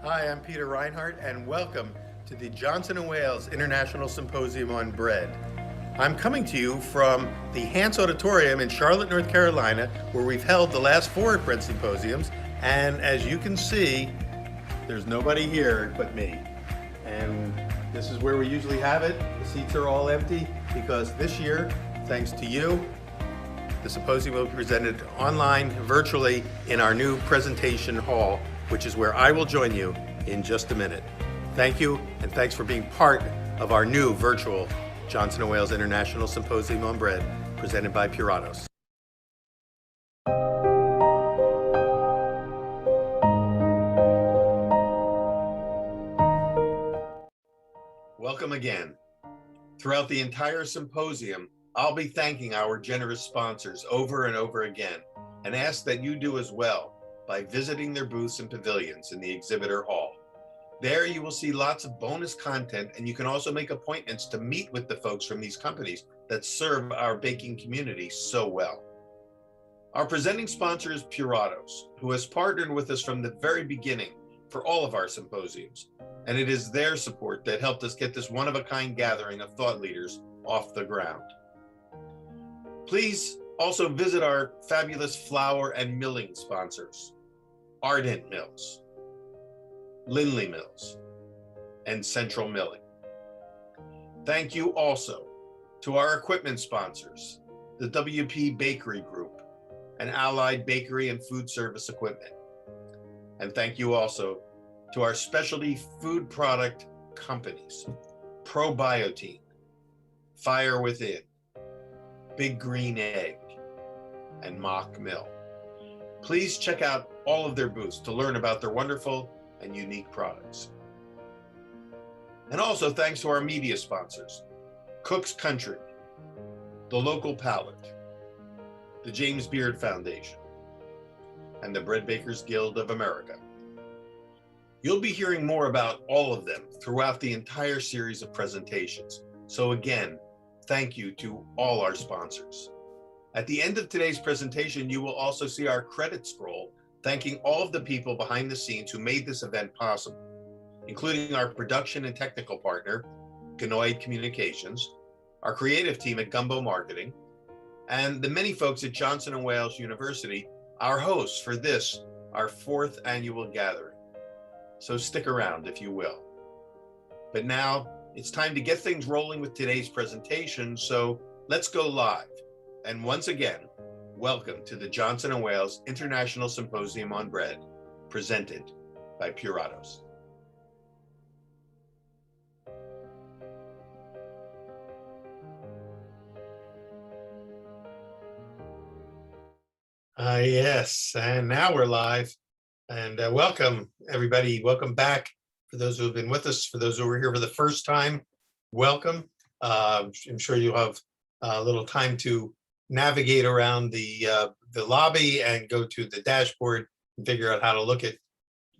Hi, I'm Peter Reinhardt, and welcome to the Johnson & Wales International Symposium on Bread. I'm coming to you from the Hance Auditorium in Charlotte, North Carolina, where we've held the last 4 bread symposiums, and as you can see, there's nobody here but me. And this is where we usually have it. The seats are all empty because this year, thanks to you, the symposium will be presented online, virtually, in our new presentation hall, which is where I will join you in just a minute. Thank you, and thanks for being part of our new virtual Johnson & Wales International Symposium on Bread, presented by Puratos. Welcome again. Throughout the entire symposium, I'll be thanking our generous sponsors over and over again, and ask that you do as well by visiting their booths and pavilions in the exhibitor hall. There you will see lots of bonus content, and you can also make appointments to meet with the folks from these companies that serve our baking community so well. Our presenting sponsor is Puratos, who has partnered with us from the very beginning for all of our symposiums, and it is their support that helped us get this one-of-a-kind gathering of thought leaders off the ground. Please also visit our fabulous flour and milling sponsors, Ardent Mills, Lindley Mills, and Central Milling. Thank you also to our equipment sponsors, the WP Bakery Group and Allied Bakery and Food Service Equipment. And thank you also to our specialty food product companies, Probiotine, Fire Within, Big Green Egg, and Mock Mill. Please check out all of their booths to learn about their wonderful and unique products. And also thanks to our media sponsors, Cook's Country, The Local Palate, the James Beard Foundation, and the Bread Bakers Guild of America. You'll be hearing more about all of them throughout the entire series of presentations. So again, thank you to all our sponsors. At the end of today's presentation, you will also see our credit scroll thanking all of the people behind the scenes who made this event possible, including our production and technical partner, Ganoid Communications, our creative team at Gumbo Marketing, and the many folks at Johnson & Wales University, our hosts for this, our 4th annual gathering. So stick around if you will. But now it's time to get things rolling with today's presentation, so let's go live. And once again, welcome to the Johnson & Wales International Symposium on Bread, presented by Puratos. Yes, and now we're live. And welcome, everybody. Welcome back. For those who have been with us, for those who are here for the first time, welcome. I'm sure you'll have a little time to navigate around the lobby and go to the dashboard and figure out how to look at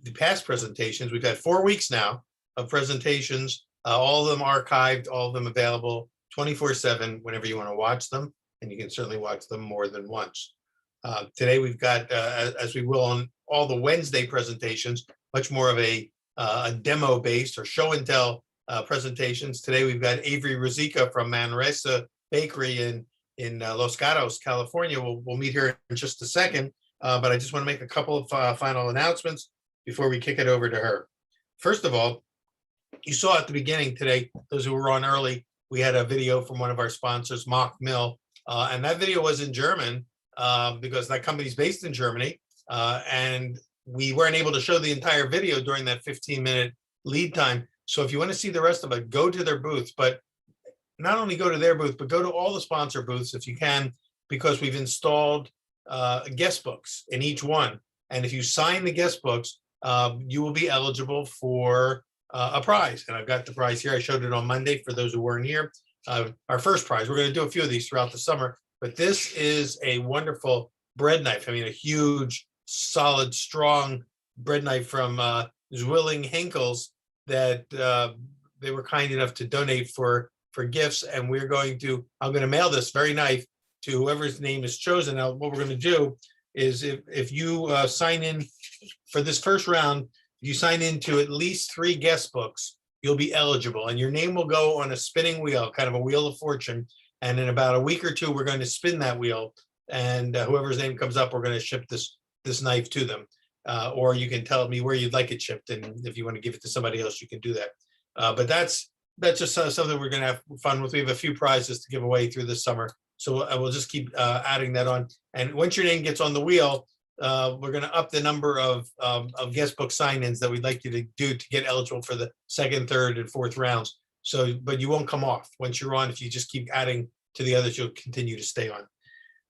the past presentations. We've had 4 weeks now of presentations, all of them archived, all of them available 24/7 whenever you want to watch them, and you can certainly watch them more than once. Today we've got, as we will on all the Wednesday presentations, much more of a demo-based or show and tell presentations. Today we've got Avery Ruzicka from Manresa Bakery in Los Gatos, California. We'll meet here in just a second, but I just want to make a couple of final announcements before we kick it over to her. First of all, you saw at the beginning today, those who were on early, we had a video from one of our sponsors, Mock Mill, and that video was in German because that company's based in Germany, and we weren't able to show the entire video during that 15-minute lead time. So if you want to see the rest of it, go to their booth, but not only go to their booth, but go to all the sponsor booths if you can, because we've installed guest books in each one. And if you sign the guest books, you will be eligible for a prize. And I've got the prize here. I showed it on Monday for those who weren't here. Our first prize, we're going to do a few of these throughout the summer, but this is a wonderful bread knife. I mean, a huge, solid, strong bread knife from Zwilling Henkel's that they were kind enough to donate for gifts, and I'm going to mail this very knife to whoever's name is chosen. Now, what we're going to do is if you sign in for this first round, if you sign into at least 3 guest books, you'll be eligible, and your name will go on a spinning wheel, kind of a wheel of fortune. And in about a week or two, we're going to spin that wheel, and whoever's name comes up, we're going to ship this knife to them. Or you can tell me where you'd like it shipped, and if you want to give it to somebody else, you can do that. But that's just something we're going to have fun with. We have a few prizes to give away through this summer, so we'll just keep adding that on. And once your name gets on the wheel, we're going to up the number of guest book sign-ins that we'd like you to do to get eligible for the 2nd, 3rd, and 4th rounds. So, but you won't come off once you're on. If you just keep adding to the others, you'll continue to stay on.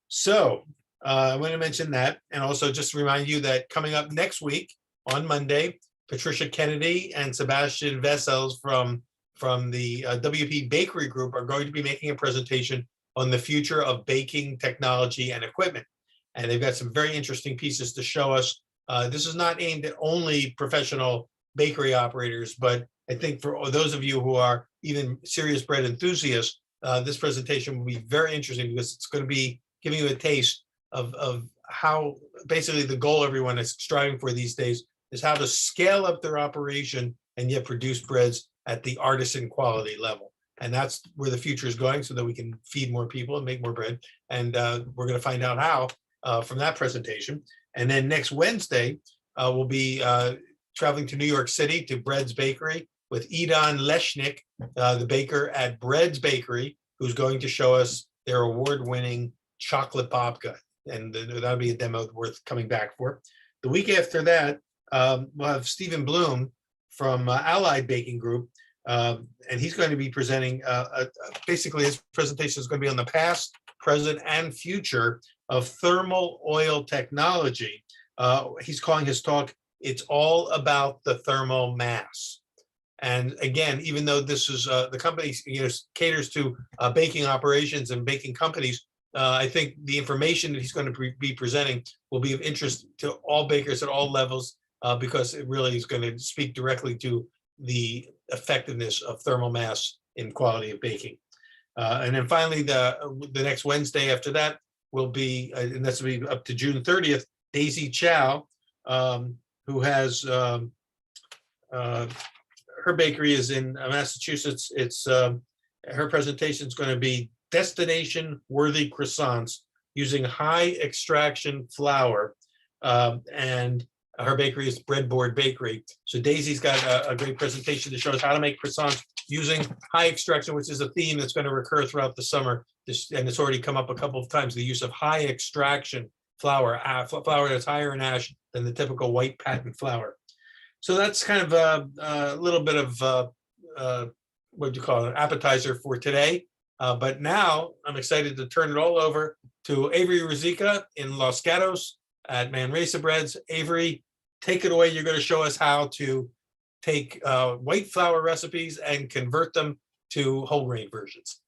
So I want to mention that, and also just remind you that coming up next week on Monday, Patricia Kennedy and Sebastian Vessels from the WP Bakery Group are going to be making a presentation on the future of baking technology and equipment. And they've got some very interesting pieces to show us. This is not aimed at only professional bakery operators, but I think for those of you who are even serious bread enthusiasts, this presentation will be very interesting, because it's going to be giving you a taste of how basically the goal everyone is striving for these days is how to scale up their operation and yet produce breads at the artisan quality level. And that's where the future is going, so that we can feed more people and make more bread. And we're going to find out how from that presentation. And then next Wednesday, we'll be traveling to New York City to Bread's Bakery with Idan Leshnik, the baker at Bread's Bakery, who's going to show us their award-winning chocolate babka. And that'll be a demo worth coming back for. The week after that, we'll have Stephen Bloom from Allied Baking Group, and he's going to be presenting, basically his presentation is going to be on the past, present, and future of thermal oil technology. He's calling his talk, "It's All About the Thermal Mass." And again, even though this is the company caters to baking operations and baking companies, I think the information that he's going to be presenting will be of interest to all bakers at all levels, because it really is going to speak directly to the effectiveness of thermal mass in quality of baking. And then finally, the next Wednesday after that will be, and that's will be up to June 30th, Daisy Chow, who has, her bakery is in Massachusetts. It's her presentation is going to be destination worthy croissants using high extraction flour, and her bakery is Breadboard Bakery. So Daisy's got a great presentation to show us how to make croissants using high extraction, which is a theme that's going to recur throughout the summer. And it's already come up a couple of times, the use of high extraction flour, flour that's higher in ash than the typical white patent flour. So that's kind of a little bit of what do you call it, appetizer for today. But now I'm excited to turn it all over to Avery Ruzicka in Los Gatos at Manresa Breads. Avery, take it away. You're going to show us how to take white flour recipes and convert them to whole grain versions.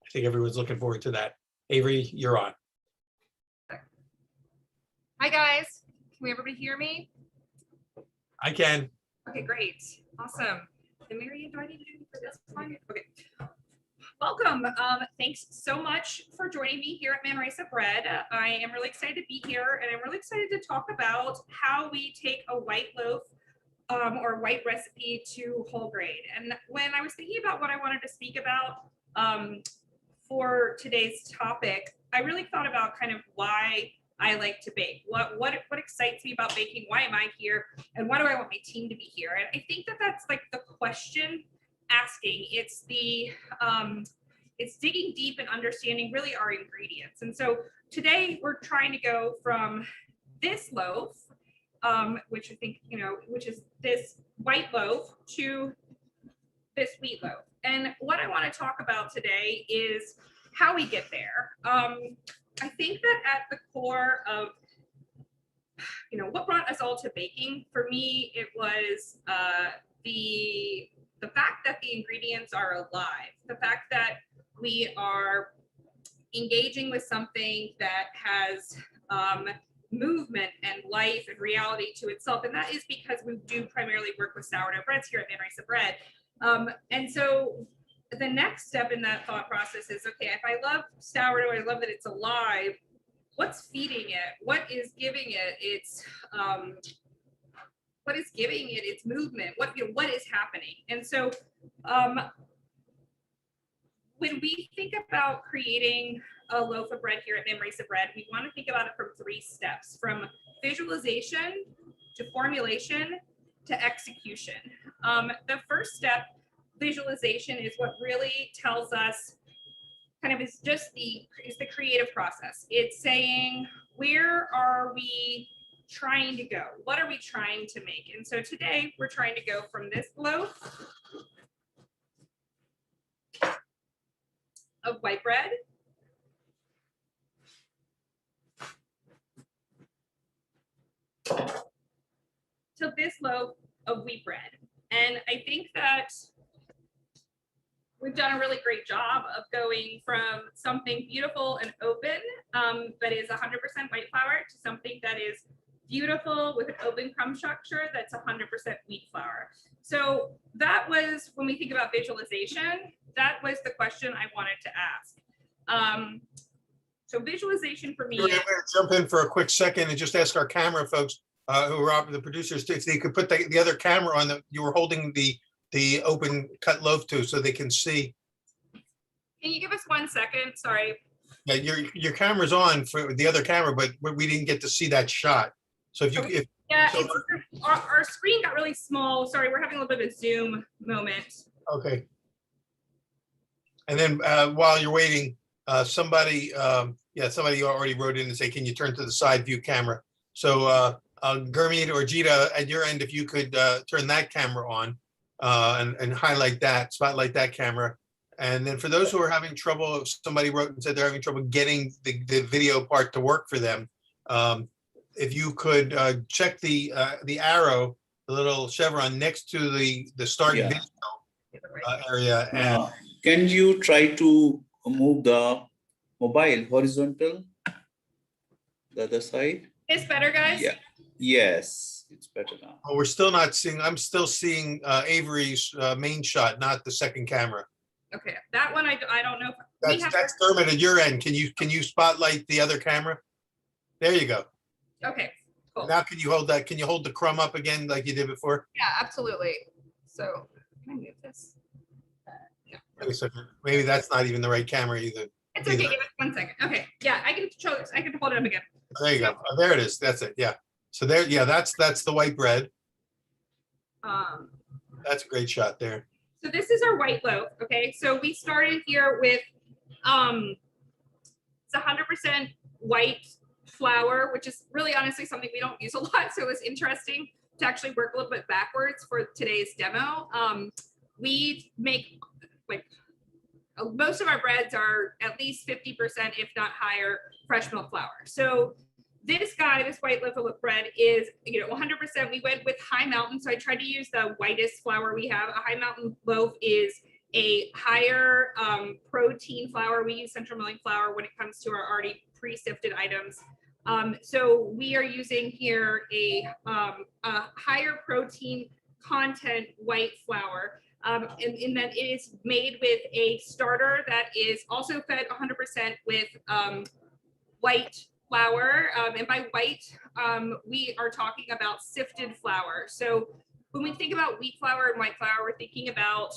I think everyone's looking forward to that. Avery, you're on. Hi guys, can everybody hear me? I can. Okay, great, awesome. And Mary, do I need to do anything for this one? Okay. Welcome. Thanks so much for joining me here at Manresa Bread. I am really excited to be here, and I'm really excited to talk about how we take a white loaf or white recipe to whole grain. And when I was thinking about what I wanted to speak about for today's topic, I really thought about kind of why I like to bake. What excites me about baking? Why am I here? And why do I want my team to be here? And I think that that's like the question asking. It's the it's digging deep and understanding really our ingredients. And so today we're trying to go from this loaf, which I think, which is this white loaf, to this wheat loaf. And what I want to talk about today is how we get there. I think that at the core of, what brought us all to baking, for me, it was the fact that the ingredients are alive, the fact that we are engaging with something that has movement and life and reality to itself. And that is because we do primarily work with sourdough breads here at Manresa Bread. And so the next step in that thought process is, okay, if I love sourdough, I love that it's alive, what's feeding it? What is giving it its is giving it its movement, what is happening. And so when we think about creating a loaf of bread here at Memories of Bread, we want to think about it from 3 steps, from visualization to formulation to execution. The first step, visualization, is what really tells us kind of is the creative process. It's saying, where are we trying to go? What are we trying to make? And so today we're trying to go from this loaf of white bread to this loaf of wheat bread. And I think that we've done a really great job of going from something beautiful and open that is 100% white flour to something that is beautiful with an open crumb structure that's 100% wheat flour. So that was, when we think about visualization, that was the question I wanted to ask. So visualization for me. We're going to jump in for a quick second and just ask our camera folks who are the producers if they could put the other camera on that you were holding the open cut loaf to, so they can see. Can you give us 1 second? Sorry. Yeah, your camera's on for the other camera, but we didn't get to see that shot. So if you, Okay. if Yeah, so, our screen got really small. Sorry, we're having a little bit of a Zoom moment. okay. And then while you're waiting, somebody already wrote in and say, can you turn to the side view camera? So Gurmeet or Jita, at your end, if you could turn that camera on and highlight that, spotlight that camera. And then for those who are having trouble, if somebody wrote and said they're having trouble getting the video part to work for them, if you could check the arrow, the little chevron next to the start video area. And can you try to move the mobile horizontal, the other side? Is better, guys? Yeah. Yes, it's better now. oh, we're still not seeing, I'm still seeing Avery's main shot, not the second camera. Okay, that one I don't know. That's Dermot at your end. Can you spotlight the other camera? There you go. Okay, cool. Now can you hold that? Can you hold the crumb up again like you did before? Yeah, absolutely. So can I move this? Yeah. Wait a second. Maybe that's not even the right camera either. It's okay. Give it 1 second. Okay. Yeah, I can show this. I can hold it up again. There you go. Oh, there it is. That's it. Yeah. So there, yeah, that's the white bread. That's a great shot there. So this is our white loaf. Okay. So we started here with it's 100% white flour, which is really honestly something we don't use a lot. So it was interesting to actually work a little bit backwards for today's demo. We make like most of our breads are at least 50%, if not higher, fresh milk flour. So this white loaf of bread is, 100%. We went with High Mountain. So I tried to use the whitest flour we have. A High Mountain loaf is a higher protein flour. We use central milling flour when it comes to our already pre-sifted items. So we are using here a higher protein content white flour. And then it is made with a starter that is also fed 100% with white flour. And by white, we are talking about sifted flour. So when we think about wheat flour and white flour, we're thinking about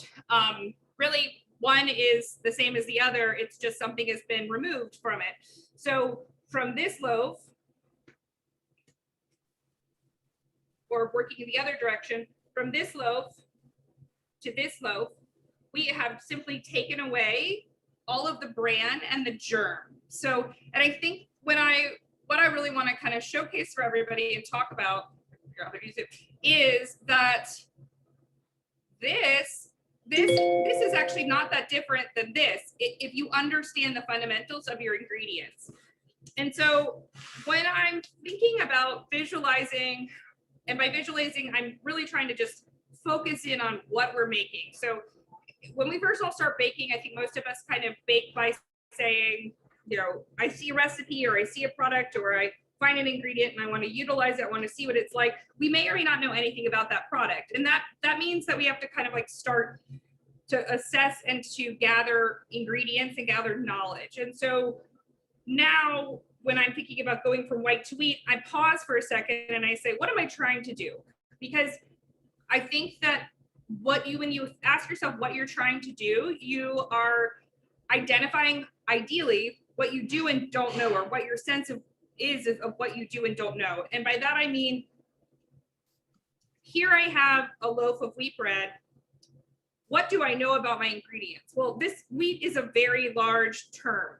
really one is the same as the other. It's just something has been removed from it. So from this loaf, or working in the other direction, from this loaf to this loaf, we have simply taken away all of the bran and the germ. So, and I think what I really want to kind of showcase for everybody and talk about is that this is actually not that different than this if you understand the fundamentals of your ingredients. And so when I'm thinking about visualizing, and by visualizing, I'm really trying to just focus in on what we're making. So when we first all start baking, I think most of us kind of bake by saying, I see a recipe or I see a product or I find an ingredient and I want to utilize it. I want to see what it's like. We may or may not know anything about that product. And that means that we have to kind of like start to assess and to gather ingredients and gather knowledge. And so now when I'm thinking about going from white to wheat, I pause for a second and I say, what am I trying to do? because I think that when you ask yourself what you're trying to do, you are identifying ideally what you do and don't know, or what your sense of what you do and don't know. And by that I mean, here I have a loaf of wheat bread. What do I know about my ingredients? Well, this wheat is a very large term.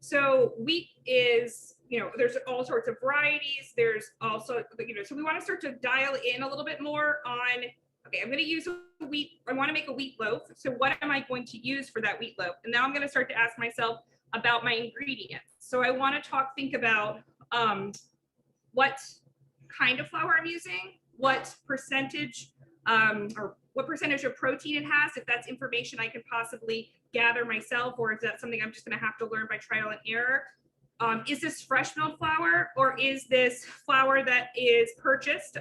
So wheat is, there's all sorts of varieties. There's also, so we want to start to dial in a little bit more on, okay, I'm going to use a wheat, I want to make a wheat loaf. So what am I going to use for that wheat loaf? And now I'm going to start to ask myself about my ingredients. So I want to think about what kind of flour I'm using, what percentage or what percentage of protein it has, if that's information I can possibly gather myself, or is that something I'm just going to have to learn by trial and error? Is this fresh milled flour, or is this flour that is purchased?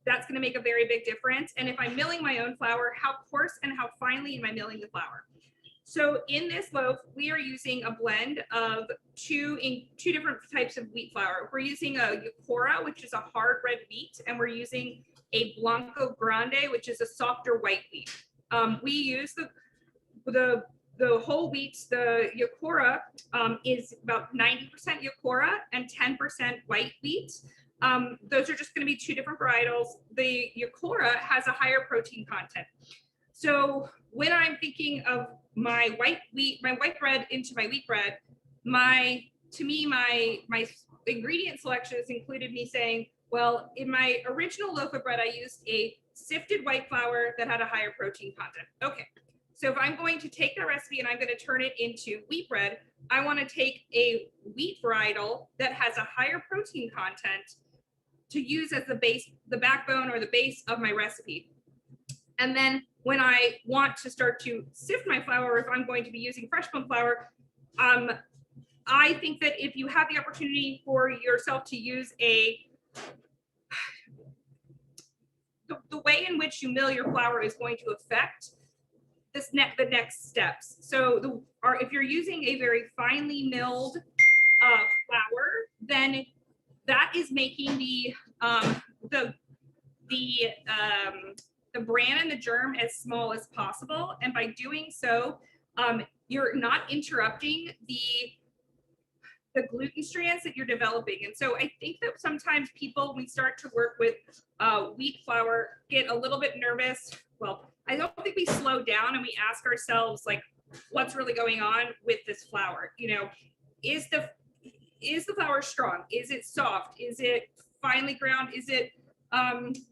That's going to make a very big difference. And if I'm milling my own flour, how coarse and how finely am I milling the flour? So in this loaf, we are using a blend of two different types of wheat flour. We're using a Yukora, which is a hard red wheat, and we're using a Blanco Grande, which is a softer white wheat. We use the whole wheat. The Yukora is about 90% Yukora and 10% white wheat. Those are just going to be two different varietals. The Yukora has a higher protein content. So when I'm thinking of my white bread into my wheat bread, my ingredient selection has included me saying, well, in my original loaf of bread, I used a sifted white flour that had a higher protein content. Okay, so if I'm going to take that recipe and I'm going to turn it into wheat bread, I want to take a wheat varietal that has a higher protein content to use as the base, the backbone or the base of my recipe. And then when I want to start to sift my flour, if I'm going to be using fresh milled flour, I think that if you have the opportunity for yourself to use the way in which you mill your flour is going to affect the next steps. So if you're using a very finely milled flour, then that is making the bran and the germ as small as possible. And by doing so, you're not interrupting the gluten strands that you're developing. And so I think that sometimes people, when we start to work with wheat flour, get a little bit nervous. Well, I don't think we slow down and we ask ourselves, like, what's really going on with this flour? Is the flour strong? Is it soft? Is it finely ground? Is it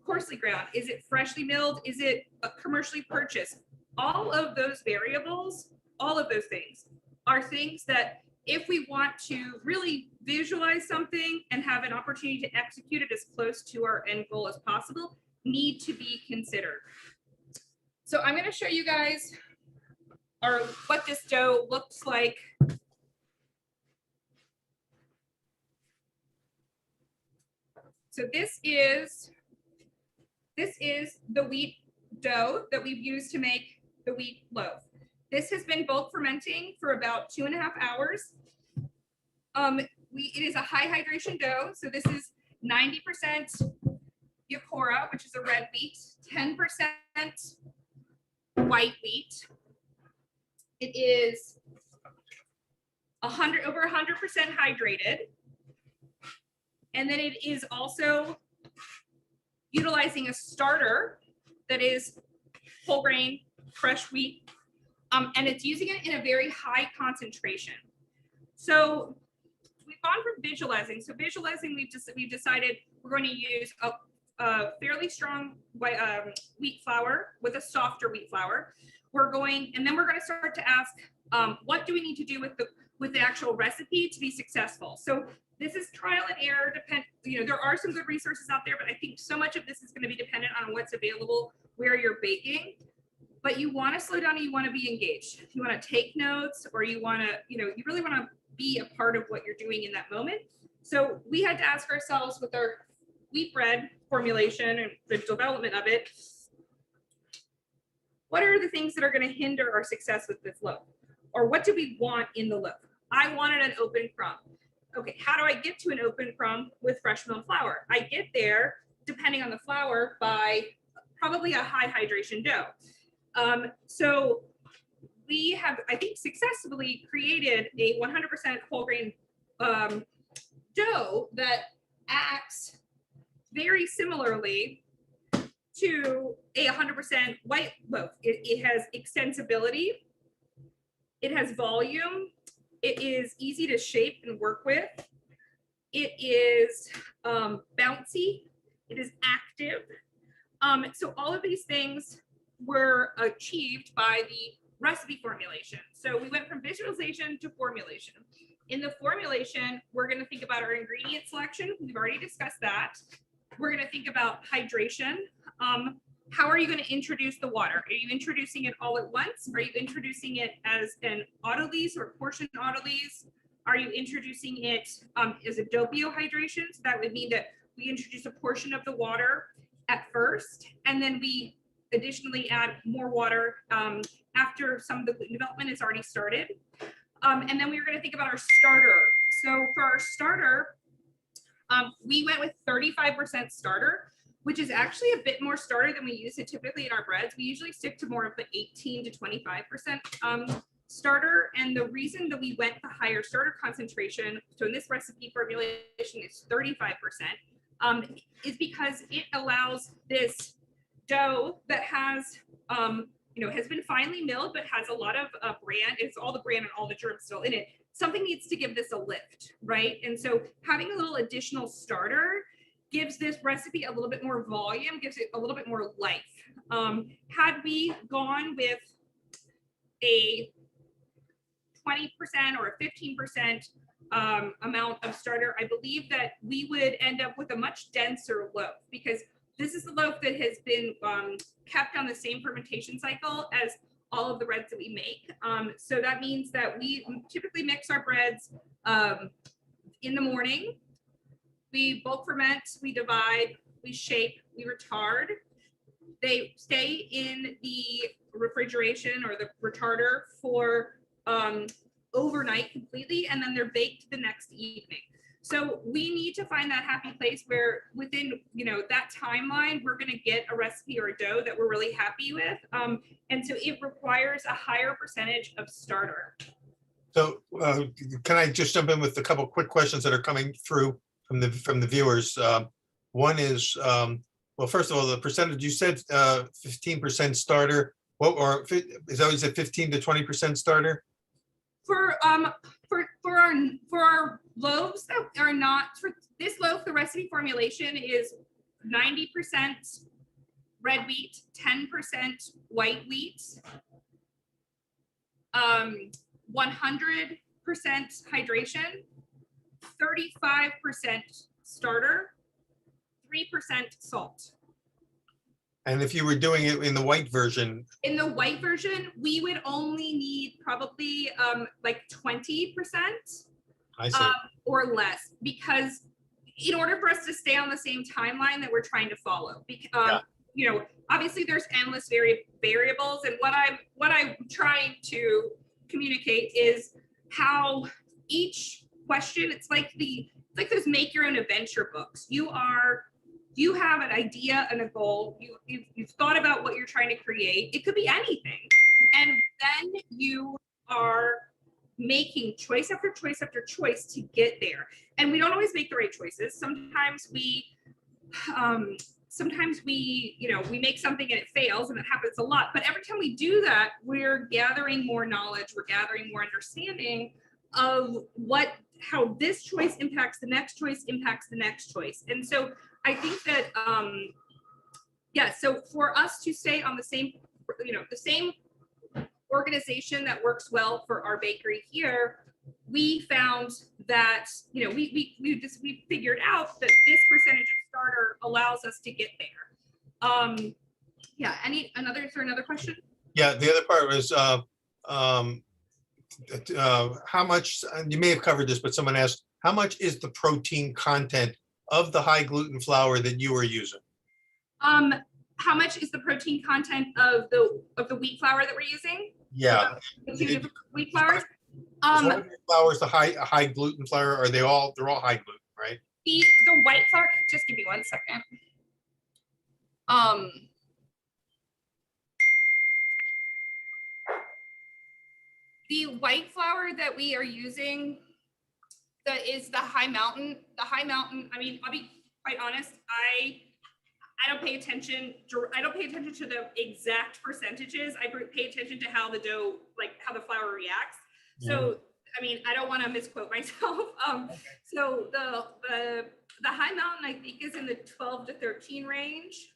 coarsely ground? Is it freshly milled? Is it commercially purchased? All of those variables, all of those things are things that if we want to really visualize something and have an opportunity to execute it as close to our end goal as possible, need to be considered. So I'm going to show you guys what this dough looks like. So this is the wheat dough that we've used to make the wheat loaf. This has been bulk fermenting for about 2.5 hours. It is a high hydration dough. So this is 90% Yukora, which is a red wheat, 10% white wheat. It is over 100% hydrated. And then it is also utilizing a starter that is whole grain, fresh wheat, and it's using it in a very high concentration. So we've gone from visualizing. So visualizing, we've decided we're going to use a fairly strong wheat flour with a softer wheat flour. And then we're going to start to ask, what do we need to do with the actual recipe to be successful? So this is trial and error. There are some good resources out there, but I think so much of this is going to be dependent on what's available where you're baking. But you want to slow down and you want to be engaged. You want to take notes, or you want to, you really want to be a part of what you're doing in that moment. So we had to ask ourselves with our wheat bread formulation and the development of it, what are the things that are going to hinder our success with this loaf? Or what do we want in the loaf? I wanted an open crumb. Okay, how do I get to an open crumb with fresh milled flour? I get there depending on the flour, by probably a high hydration dough. So we have, I think, successfully created a 100% whole grain dough that acts very similarly to a 100% white loaf. It has extensibility, it has volume, it is easy to shape and work with, it is bouncy, it is active. So all of these things were achieved by the recipe formulation. So we went from visualization to formulation. In the formulation, we're going to think about our ingredient selection. We've already discussed that. We're going to think about hydration. How are you going to introduce the water? Are you introducing it all at once? Are you introducing it as an autolyse or portion autolyse? Are you introducing it as a doppio hydration? So that would mean that we introduce a portion of the water at first, and then we additionally add more water after some of the gluten development has already started. And then we were going to think about our starter. So for our starter, we went with 35% starter, which is actually a bit more starter than we use it typically in our breads. We usually stick to more of the 18 to 25% starter. And the reason that we went the higher starter concentration, so in this recipe formulation is 35%, is because it allows this dough that has, has been finely milled, but has a lot of bran. It's all the bran and all the germs still in it. Something needs to give this a lift, right? And so having a little additional starter gives this recipe a little bit more volume, gives it a little bit more life. Had we gone with a 20% or a 15% amount of starter, I believe that we would end up with a much denser loaf, because this is the loaf that has been kept on the same fermentation cycle as all of the breads that we make. So that means that we typically mix our breads in the morning. We bulk ferment, we divide, we shape, we retard. They stay in the refrigeration or the retarder for overnight completely, and then they're baked the next evening. So we need to find that happy place where within, that timeline, we're going to get a recipe or a dough that we're really happy with. And so it requires a higher percentage of starter. So can I just jump in with a couple quick questions that are coming through from the viewers? One is, well, first of all, the percentage you said 15% starter. What, or is that what you said, 15 to 20% starter? For our loaves that are not, for this loaf, the recipe formulation is 90% red wheat, 10% white wheat, 100% hydration, 35% starter, 3% salt. And if you were doing it in the white version? In the white version, we would only need probably like 20%. I see. Or less, because in order for us to stay on the same timeline that we're trying to follow, obviously there's endless variables, and what I'm trying to communicate is how each question, it's like those make your own adventure books. You have an idea and a goal. You've thought about what you're trying to create. It could be anything, and then you are making choice after choice after choice to get there. And we don't always make the right choices. Sometimes we make something and it fails, and it happens a lot. But every time we do that, we're gathering more knowledge, we're gathering more understanding of how this choice impacts the next choice, impacts the next choice. And so I think that, so for us to stay on the same organization that works well for our bakery here, we found that we figured out that this percentage of starter allows us to get there. Is there another question? Yeah, the other part was how much, you may have covered this, but someone asked, how much is the protein content of the high gluten flour that you are using? How much is the protein content of the wheat flour that we're using? Yeah. The two different wheat flours. Flour is the high gluten flour, or they're all high gluten, right? The white flour. Just give me 1 second. The white flour that we are using that is the high mountain. I mean, I'll be quite honest, I don't pay attention to the exact percentages. I pay attention to how the dough, like how the flour reacts. So I mean, I don't want to misquote myself. So the high mountain, I think, is in the 12 to 13 range.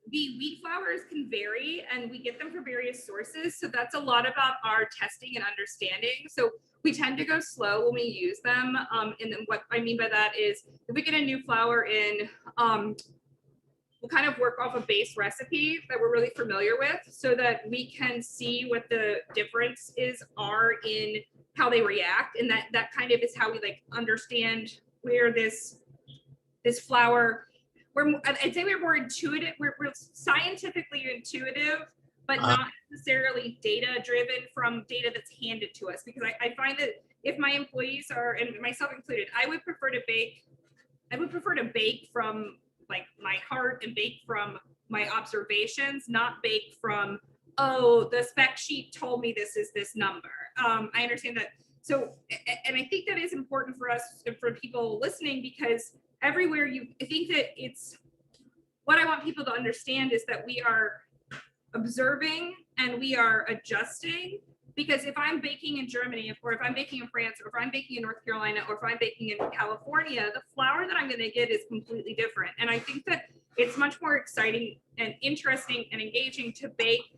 The wheat flours can vary, and we get them from various sources. So that's a lot about our testing and understanding. So we tend to go slow when we use them. And then what I mean by that is if we get a new flour in, we'll kind of work off a base recipe that we're really familiar with so that we can see what the differences are in how they react. And that kind of is how we like understand where this flour, I'd say we're more intuitive, we're scientifically intuitive, but not necessarily data driven from data that's handed to us. Because I find that if my employees are, and myself included, I would prefer to bake from like my heart and bake from my observations, not bake from, oh, the spec sheet told me this is this number. I understand that. So, and I think that is important for us, for people listening, because everywhere I think that it's, what I want people to understand is that we are observing and we are adjusting. Because if I'm baking in Germany, or if I'm baking in France, or if I'm baking in North Carolina, or if I'm baking in California, the flour that I'm going to get is completely different. And I think that it's much more exciting and interesting and engaging to bake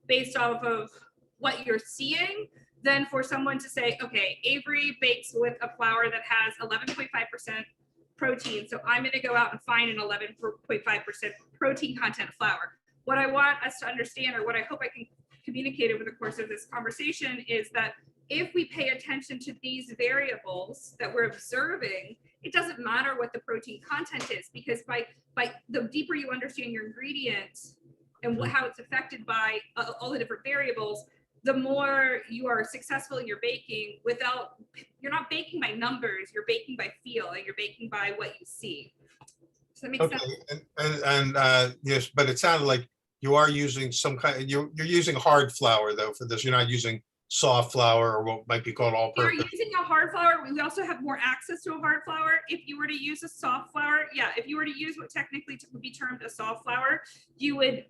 based off of what you're seeing than for someone to say, okay, Avery bakes with a flour that has 11.5% protein. So I'm going to go out and find an 11.5% protein content flour. What I want us to understand, or what I hope I can communicate over the course of this conversation, is that if we pay attention to these variables that we're observing, it doesn't matter what the protein content is, because by the deeper you understand your ingredients and how it's affected by all the different variables, the more you are successful in your baking. You're not baking by numbers, you're baking by feel, and you're baking by what you see. Does that make sense? And yes, but it sounded like you are using some kind, you're using hard flour though for this. You're not using soft flour, or what might be called all-purpose. You're using a hard flour. We also have more access to a hard flour. If you were to use a soft flour, if you were to use what technically would be termed a soft flour, you would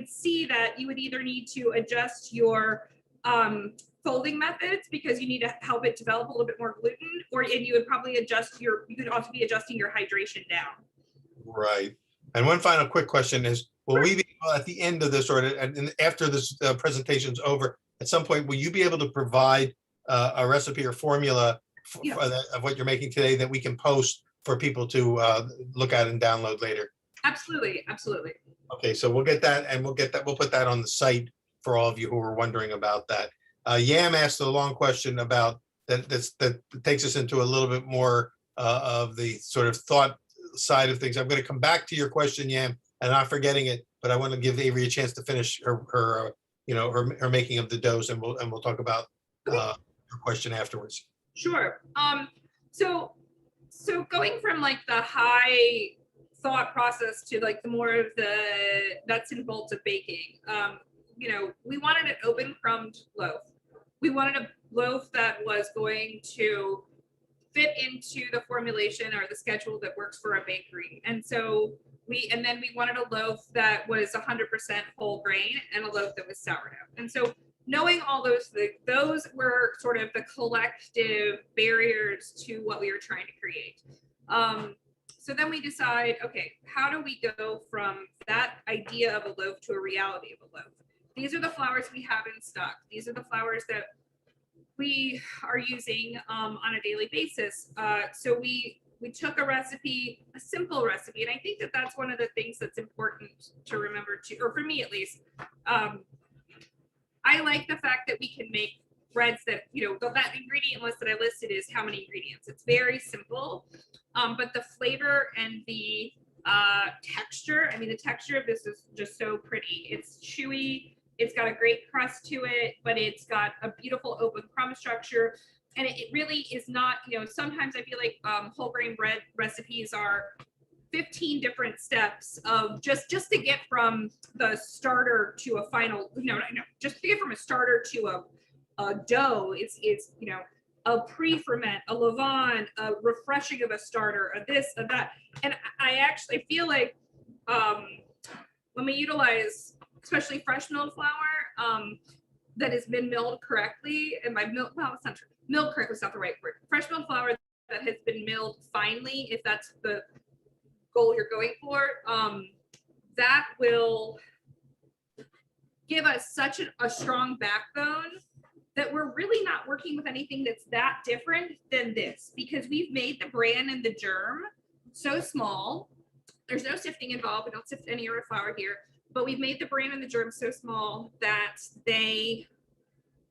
see that you would either need to adjust your folding methods, because you need to help it develop a little bit more gluten, and you would probably you could also be adjusting your hydration down. Right. And one final quick question is, will we be at the end of this, or after this presentation's over, at some point, will you be able to provide a recipe or formula of what you're making today that we can post for people to look at and download later? Absolutely. Absolutely. Okay, so we'll get that, and we'll put that on the site for all of you who are wondering about that. Yam asked a long question about that takes us into a little bit more of the sort of thought side of things. I'm going to come back to your question, Yam, and not forgetting it, but I want to give Avery a chance to finish her making of the doughs, and we'll talk about your question afterwards. Sure. So going from like the high thought process to like the more of the nuts and bolts of baking, we wanted an open crumbed loaf. We wanted a loaf that was going to fit into the formulation or the schedule that works for a bakery. And so we wanted a loaf that was 100% whole grain, and a loaf that was sourdough. And so knowing all those things, those were sort of the collective barriers to what we were trying to create. So then we decide, okay, how do we go from that idea of a loaf to a reality of a loaf? These are the flours we have in stock. These are the flours that we are using on a daily basis. So we took a simple recipe, and I think that that's one of the things that's important to remember too, or for me at least. I like the fact that we can make breads that, that ingredient list that I listed is how many ingredients. It's very simple, but the flavor and the texture, the texture of this is just so pretty. It's chewy. It's got a great crust to it, but it's got a beautiful open crumb structure. And it really is not, sometimes I feel like whole grain bread recipes are 15 different steps of just to get from the starter to a final, just to get from a starter to a dough. It's you know, a pre-ferment, a levain, a refreshing of a starter, a this, a that. And I actually feel like when we utilize, especially fresh milled flour, that has been milled correctly, and by milk, well, it's not true. Milled correctly is not the right word. Fresh milled flour that has been milled finely, if that's the goal you're going for, that will give us such a strong backbone that we're really not working with anything that's that different than this, because we've made the bran and the germ so small. There's no sifting involved. We don't sift any other flour here, but we've made the bran and the germ so small that they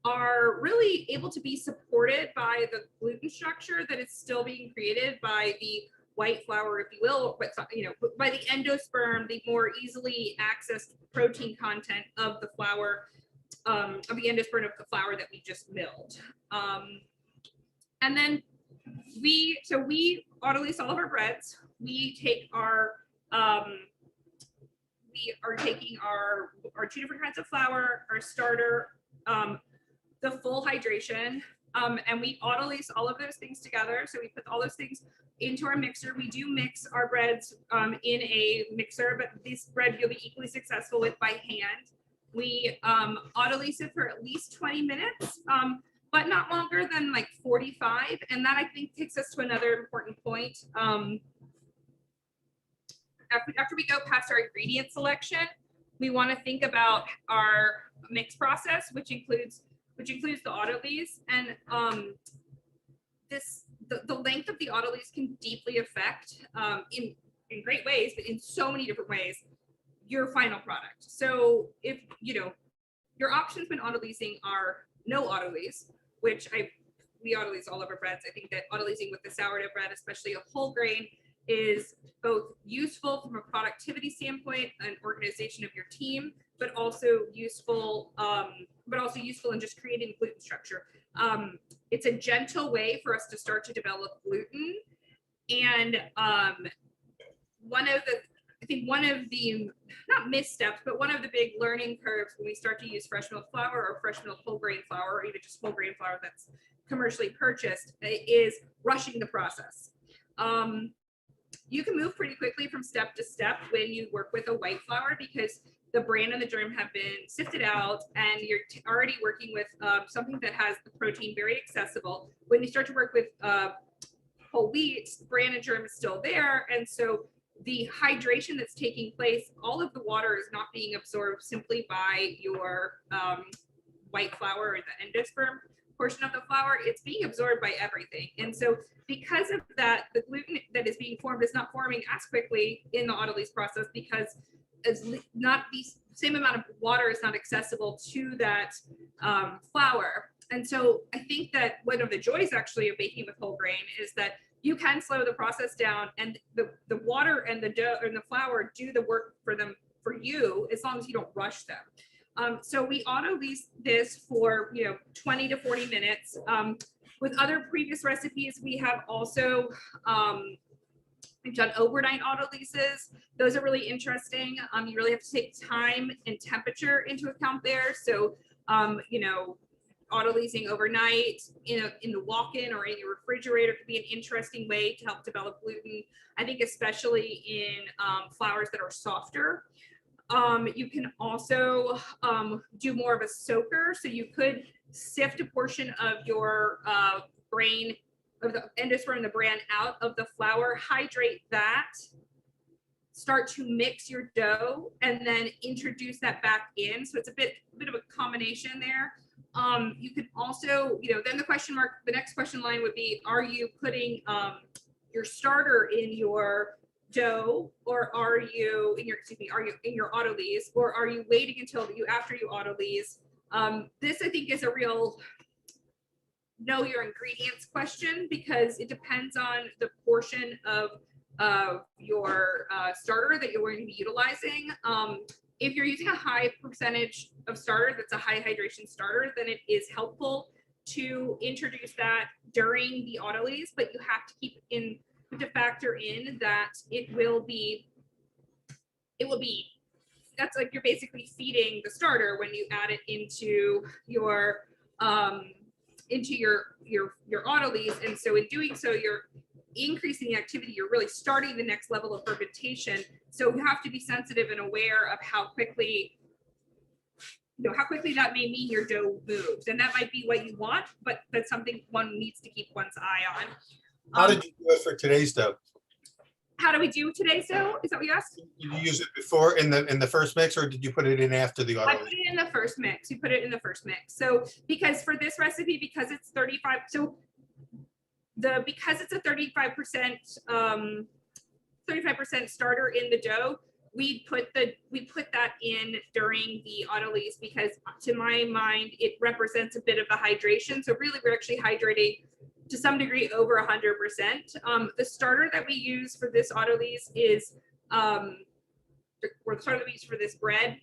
are really able to be supported by the gluten structure that is still being created by the white flour, if you will, but by the endosperm, the more easily accessed protein content of the flour, of the endosperm of the flour that we just milled. And then we autolyse all of our breads. We take our we are taking our 2 different kinds of flour, our starter, the full hydration, and we autolyse all of those things together. So we put all those things into our mixer. We do mix our breads in a mixer, but this bread you'll be equally successful with by hand. We autolyse it for at least 20 minutes, but not longer than like 45. And that, I think, takes us to another important point. After we go past our ingredient selection, we want to think about our mix process, which includes the autolyse, and the length of the autolyse can deeply affect in great ways, but in so many different ways, your final product. So if your options when autolysing are no autolyse, which we autolyse all of our breads. I think that autolysing with the sourdough bread, especially a whole grain, is both useful from a productivity standpoint and organization of your team, but also useful in just creating gluten structure. It's a gentle way for us to start to develop gluten. And one of the not missteps, but one of the big learning curves when we start to use fresh milled flour or fresh milled whole grain flour, or even just whole grain flour that's commercially purchased, is rushing the process. You can move pretty quickly from step to step when you work with a white flour, because the bran and the germ have been sifted out and you're already working with something that has the protein very accessible. When you start to work with whole wheat, bran and germ is still there. And so the hydration that's taking place, all of the water is not being absorbed simply by your white flour or the endosperm portion of the flour. It's being absorbed by everything. And so because of that, the gluten that is being formed is not forming as quickly in the autolyse process, because it's not the same amount of water is not accessible to that flour. And so I think that one of the joys actually of baking with whole grain is that you can slow the process down, and the water and the dough and the flour do the work for you as long as you don't rush them. So we autolyse this for 20 to 40 minutes. With other previous recipes, we have also we've done overnight autolyses. Those are really interesting. You really have to take time and temperature into account there. So autolysing overnight in the walk-in or in your refrigerator could be an interesting way to help develop gluten. I think especially in flours that are softer. You can also do more of a soaker. So you could sift a portion of your grain, of the endosperm and the bran out of the flour, hydrate that, start to mix your dough, and then introduce that back in. So it's a bit of a combination there. You could also, then the next question line would be, are you putting your starter in your dough, or are you in your autolyse, or are you waiting until after you autolyse? This, I think, is a real know your ingredients question, because it depends on the portion of your starter that you're going to be utilizing. If you're using a high percentage of starter that's a high hydration starter, then it is helpful to introduce that during the autolyse, but you have to keep in to factor in that it will be, that's like you're basically feeding the starter when you add it into your autolyse. And so in doing so, you're increasing the activity, you're really starting the next level of fermentation. So you have to be sensitive and aware of how quickly that may mean your dough moves. And that might be what you want, but that's something one needs to keep one's eye on. How did you do it for today's dough? How do we do today's dough? Is that what you asked? Did you use it before in the first mix, or did you put it in after the I autolyse? put it in the first mix. We put it in the first mix. So because for this recipe, because it's 35, so because it's a 35% starter in the dough, we put that in during the autolyse, because to my mind it represents a bit of the hydration. So really we're actually hydrating to some degree over 100%. The starter that we use for this autolyse is or the starter that we use for this bread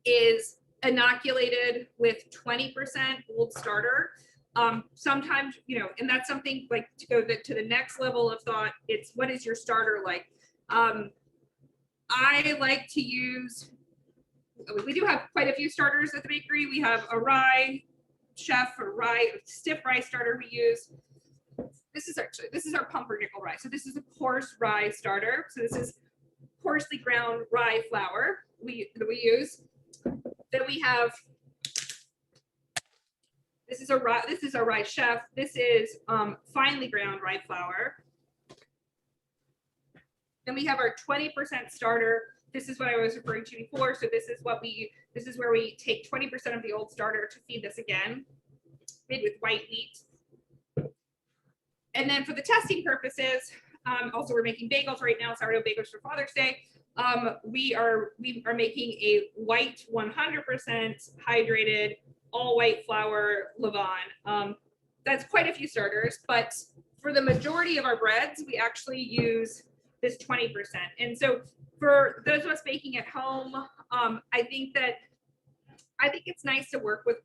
is inoculated with 20% old starter. Sometimes, and that's something like to go to the next level of thought. It's what is your starter like? I like to use, we do have quite a few starters at the bakery. We have a rye chef or stiff rye starter we use. This is our pumpernickel rye. So this is a coarse rye starter. So this is coarsely ground rye flour that we use. Then we have, this is a rye chef. This is finely ground rye flour. Then we have our 20% starter. This is what I was referring to before. So this is where we take 20% of the old starter to feed this again, made with white wheat. And then for the testing purposes, also we're making bagels right now, sourdough bagels for Father's Day. We are making a white 100% hydrated all white flour levain. That's quite a few starters, but for the majority of our breads, we actually use this 20%. And so for those of us baking at home, I think it's nice to work with,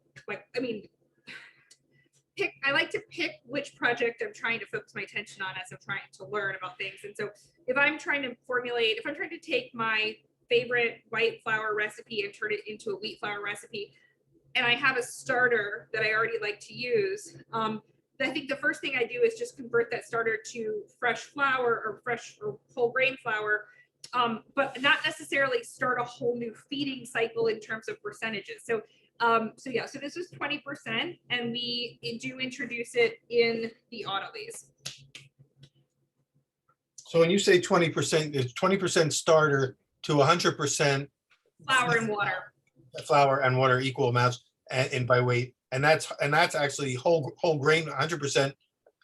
I like to pick which project I'm trying to focus my attention on as I'm trying to learn about things. And so if I'm trying to take my favorite white flour recipe and turn it into a wheat flour recipe, and I have a starter that I already like to use, I think the first thing I do is just convert that starter to fresh flour or whole grain flour, but not necessarily start a whole new feeding cycle in terms of percentages. So this was 20%, and we do introduce it in the autolyse. So when you say 20%, it's 20% starter to 100% Flour and water. flour and water equal amounts and by weight, and that's actually whole grain. 100%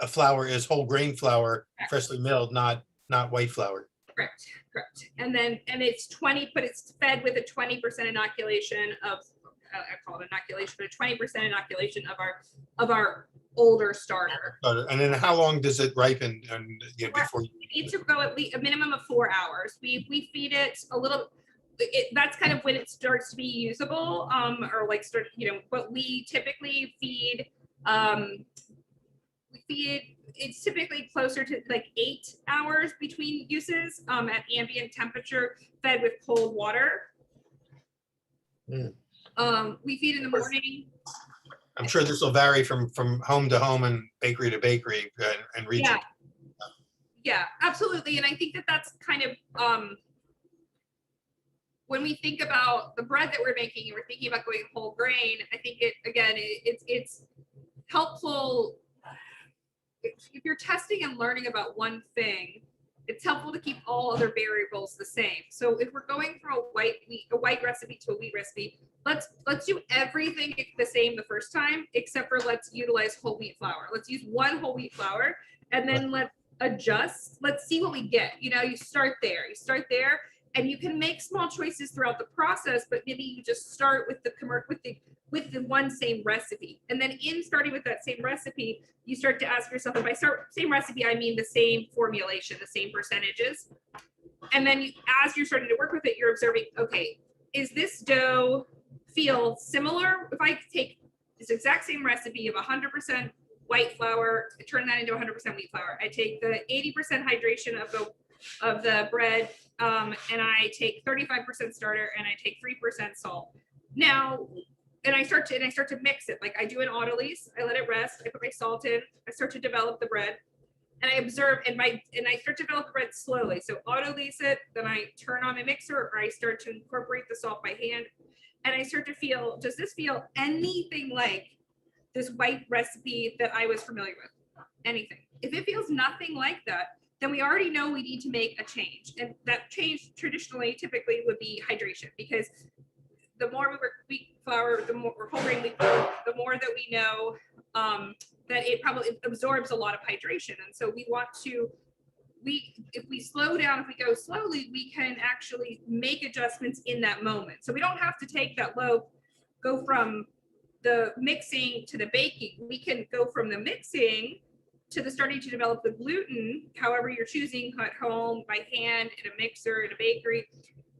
of flour is whole grain flour, freshly milled, not white flour. Correct. And it's 20, but it's fed with a 20% inoculation of, I call it inoculation, but a 20% inoculation of our older starter. And then how long does it ripen? And before you need to go at least a minimum of 4 hours. We feed it a little. That's kind of when it starts to be usable, but we typically feed. It's typically closer to like 8 hours between uses at ambient temperature, fed with cold water. We feed in the morning. I'm sure this will vary from home to home and bakery to bakery and region. Yeah, absolutely. And I think that's kind of when we think about the bread that we're making and we're thinking about going whole grain, I think it's helpful if you're testing and learning about one thing. It's helpful to keep all other variables the same. So if we're going from a white recipe to a wheat recipe, let's do everything the same the first time, except for let's utilize whole wheat flour. Let's use one whole wheat flour, and then let's adjust. Let's see what we get. You start there. And you can make small choices throughout the process, but maybe you just start with the one same recipe. And then in starting with that same recipe, you start to ask yourself, if I start same recipe, I mean the same formulation, the same percentages. And then as you're starting to work with it, you're observing, okay, is this dough feel similar? If I take this exact same recipe of 100% white flour, I turn that into 100% wheat flour. I take the 80% hydration of the bread, and I take 35% starter, and I take 3% salt. Now, and I start to mix it. Like I do an autolyse, I let it rest, I put my salt in, I start to develop the bread, and I observe, and I start to develop the bread slowly. So autolyse it, then I turn on my mixer, or I start to incorporate the salt by hand, and I start to feel, does this feel anything like this white recipe that I was familiar with? Anything. If it feels nothing like that, then we already know we need to make a change. And that change traditionally, typically would be hydration, because the more we work wheat flour, the more whole grain wheat flour, the more that we know that it probably absorbs a lot of hydration. And so we want to, if we slow down, if we go slowly, we can actually make adjustments in that moment. So we don't have to take that loaf, go from the mixing to the baking. We can go from the mixing to the starting to develop the gluten, however you're choosing, at home, by hand, in a mixer, in a bakery.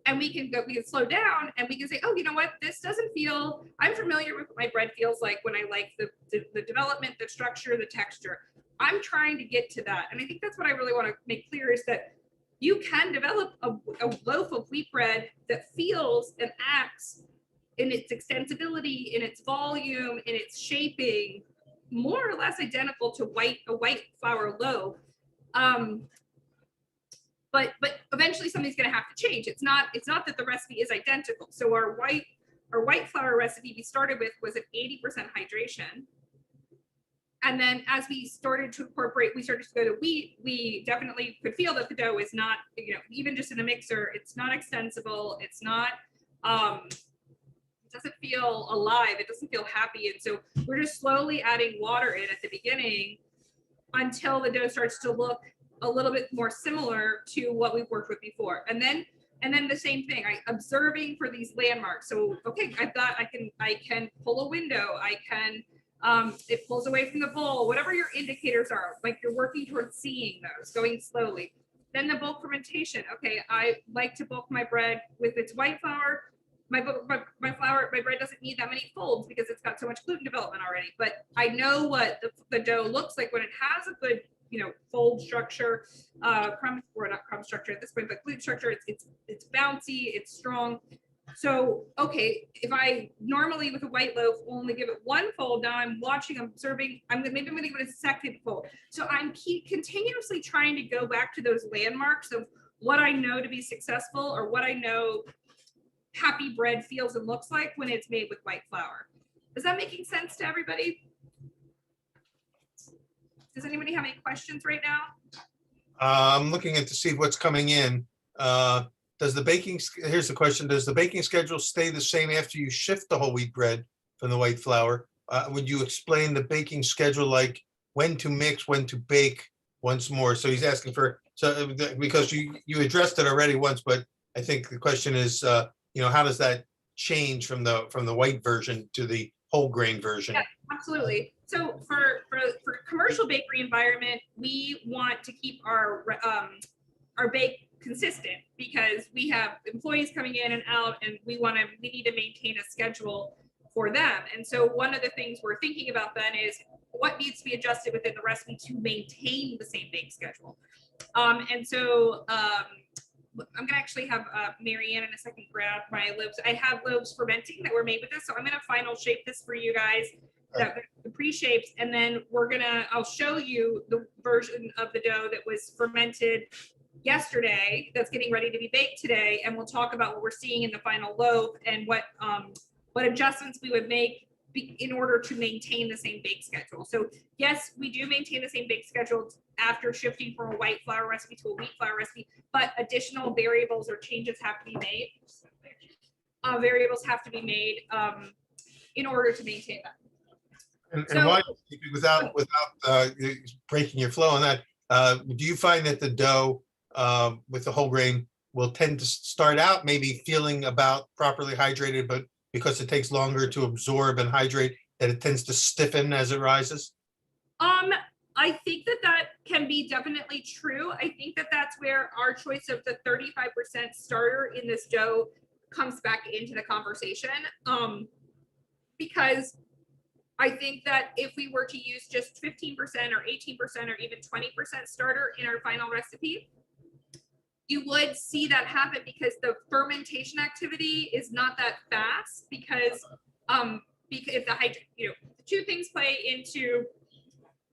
And we can slow down, and we can say, oh, you know what, this doesn't feel, I'm familiar with what my bread feels like when I like the development, the structure, the texture. I'm trying to get to that. And I think that's what I really want to make clear, is that you can develop a loaf of wheat bread that feels and acts in its extensibility, in its volume, in its shaping, more or less identical to a white flour loaf. But eventually something's going to have to change. It's not that the recipe is identical. So our white flour recipe we started with was at 80% hydration. And then as we started to incorporate, we started to go to wheat, we definitely could feel that the dough is not, even just in a mixer, it's not extensible. It's not, it doesn't feel alive. It doesn't feel happy. And so we're just slowly adding water in at the beginning until the dough starts to look a little bit more similar to what we've worked with before. And then the same thing, observing for these landmarks. So, okay, I can pull a window, I can, it pulls away from the bowl, whatever your indicators are, like you're working towards seeing those, going slowly. Then the bulk fermentation. Okay, I like to bulk my bread with its white flour. My bread doesn't need that many folds because it's got so much gluten development already. But I know what the dough looks like when it has a good, fold structure, crumb structure at this point, but gluten structure. It's bouncy, it's strong. So, okay, if I normally with a white loaf only give it one fold, now I'm watching, observing, maybe I'm gonna give it a second fold. So I'm continuously trying to go back to those landmarks of what I know to be successful, or what I know happy bread feels and looks like when it's made with white flour. Is that making sense to everybody? Does anybody have any questions right now? I'm looking at to see what's coming in. Here's the question, does the baking schedule stay the same after you shift the whole wheat bread from the white flour? Would you explain the baking schedule, like when to mix, when to bake once more? So he's asking because you addressed it already once, but I think the question is, how does that change from the white version to the whole grain version? Yeah, absolutely. So for commercial bakery environment, we want to keep our bake consistent, because we have employees coming in and out, and we need to maintain a schedule for them. And so one of the things we're thinking about then is what needs to be adjusted within the recipe to maintain the same bake schedule. And so I'm gonna actually have Marianne in a second grab my loaves. I have loaves fermenting that were made with this, so I'm gonna final shape this for you guys, the pre-shapes, and then I'll show you the version of the dough that was fermented yesterday that's getting ready to be baked today, and we'll talk about what we're seeing in the final loaf and what adjustments we would make in order to maintain the same bake schedule. So yes, we do maintain the same bake schedule after shifting from a white flour recipe to a wheat flour recipe, but additional variables or changes have to be made. Variables have to be made in order to maintain that. And why, without breaking your flow on that, do you find that the dough with the whole grain will tend to start out maybe feeling about properly hydrated, but because it takes longer to absorb and hydrate, that it tends to stiffen as it rises? I think that can be definitely true. I think that's where our choice of the 35% starter in this dough comes back into the conversation, because I think that if we were to use just 15% or 18% or even 20% starter in our final recipe, you would see that happen because the fermentation activity is not that fast because if the two things play into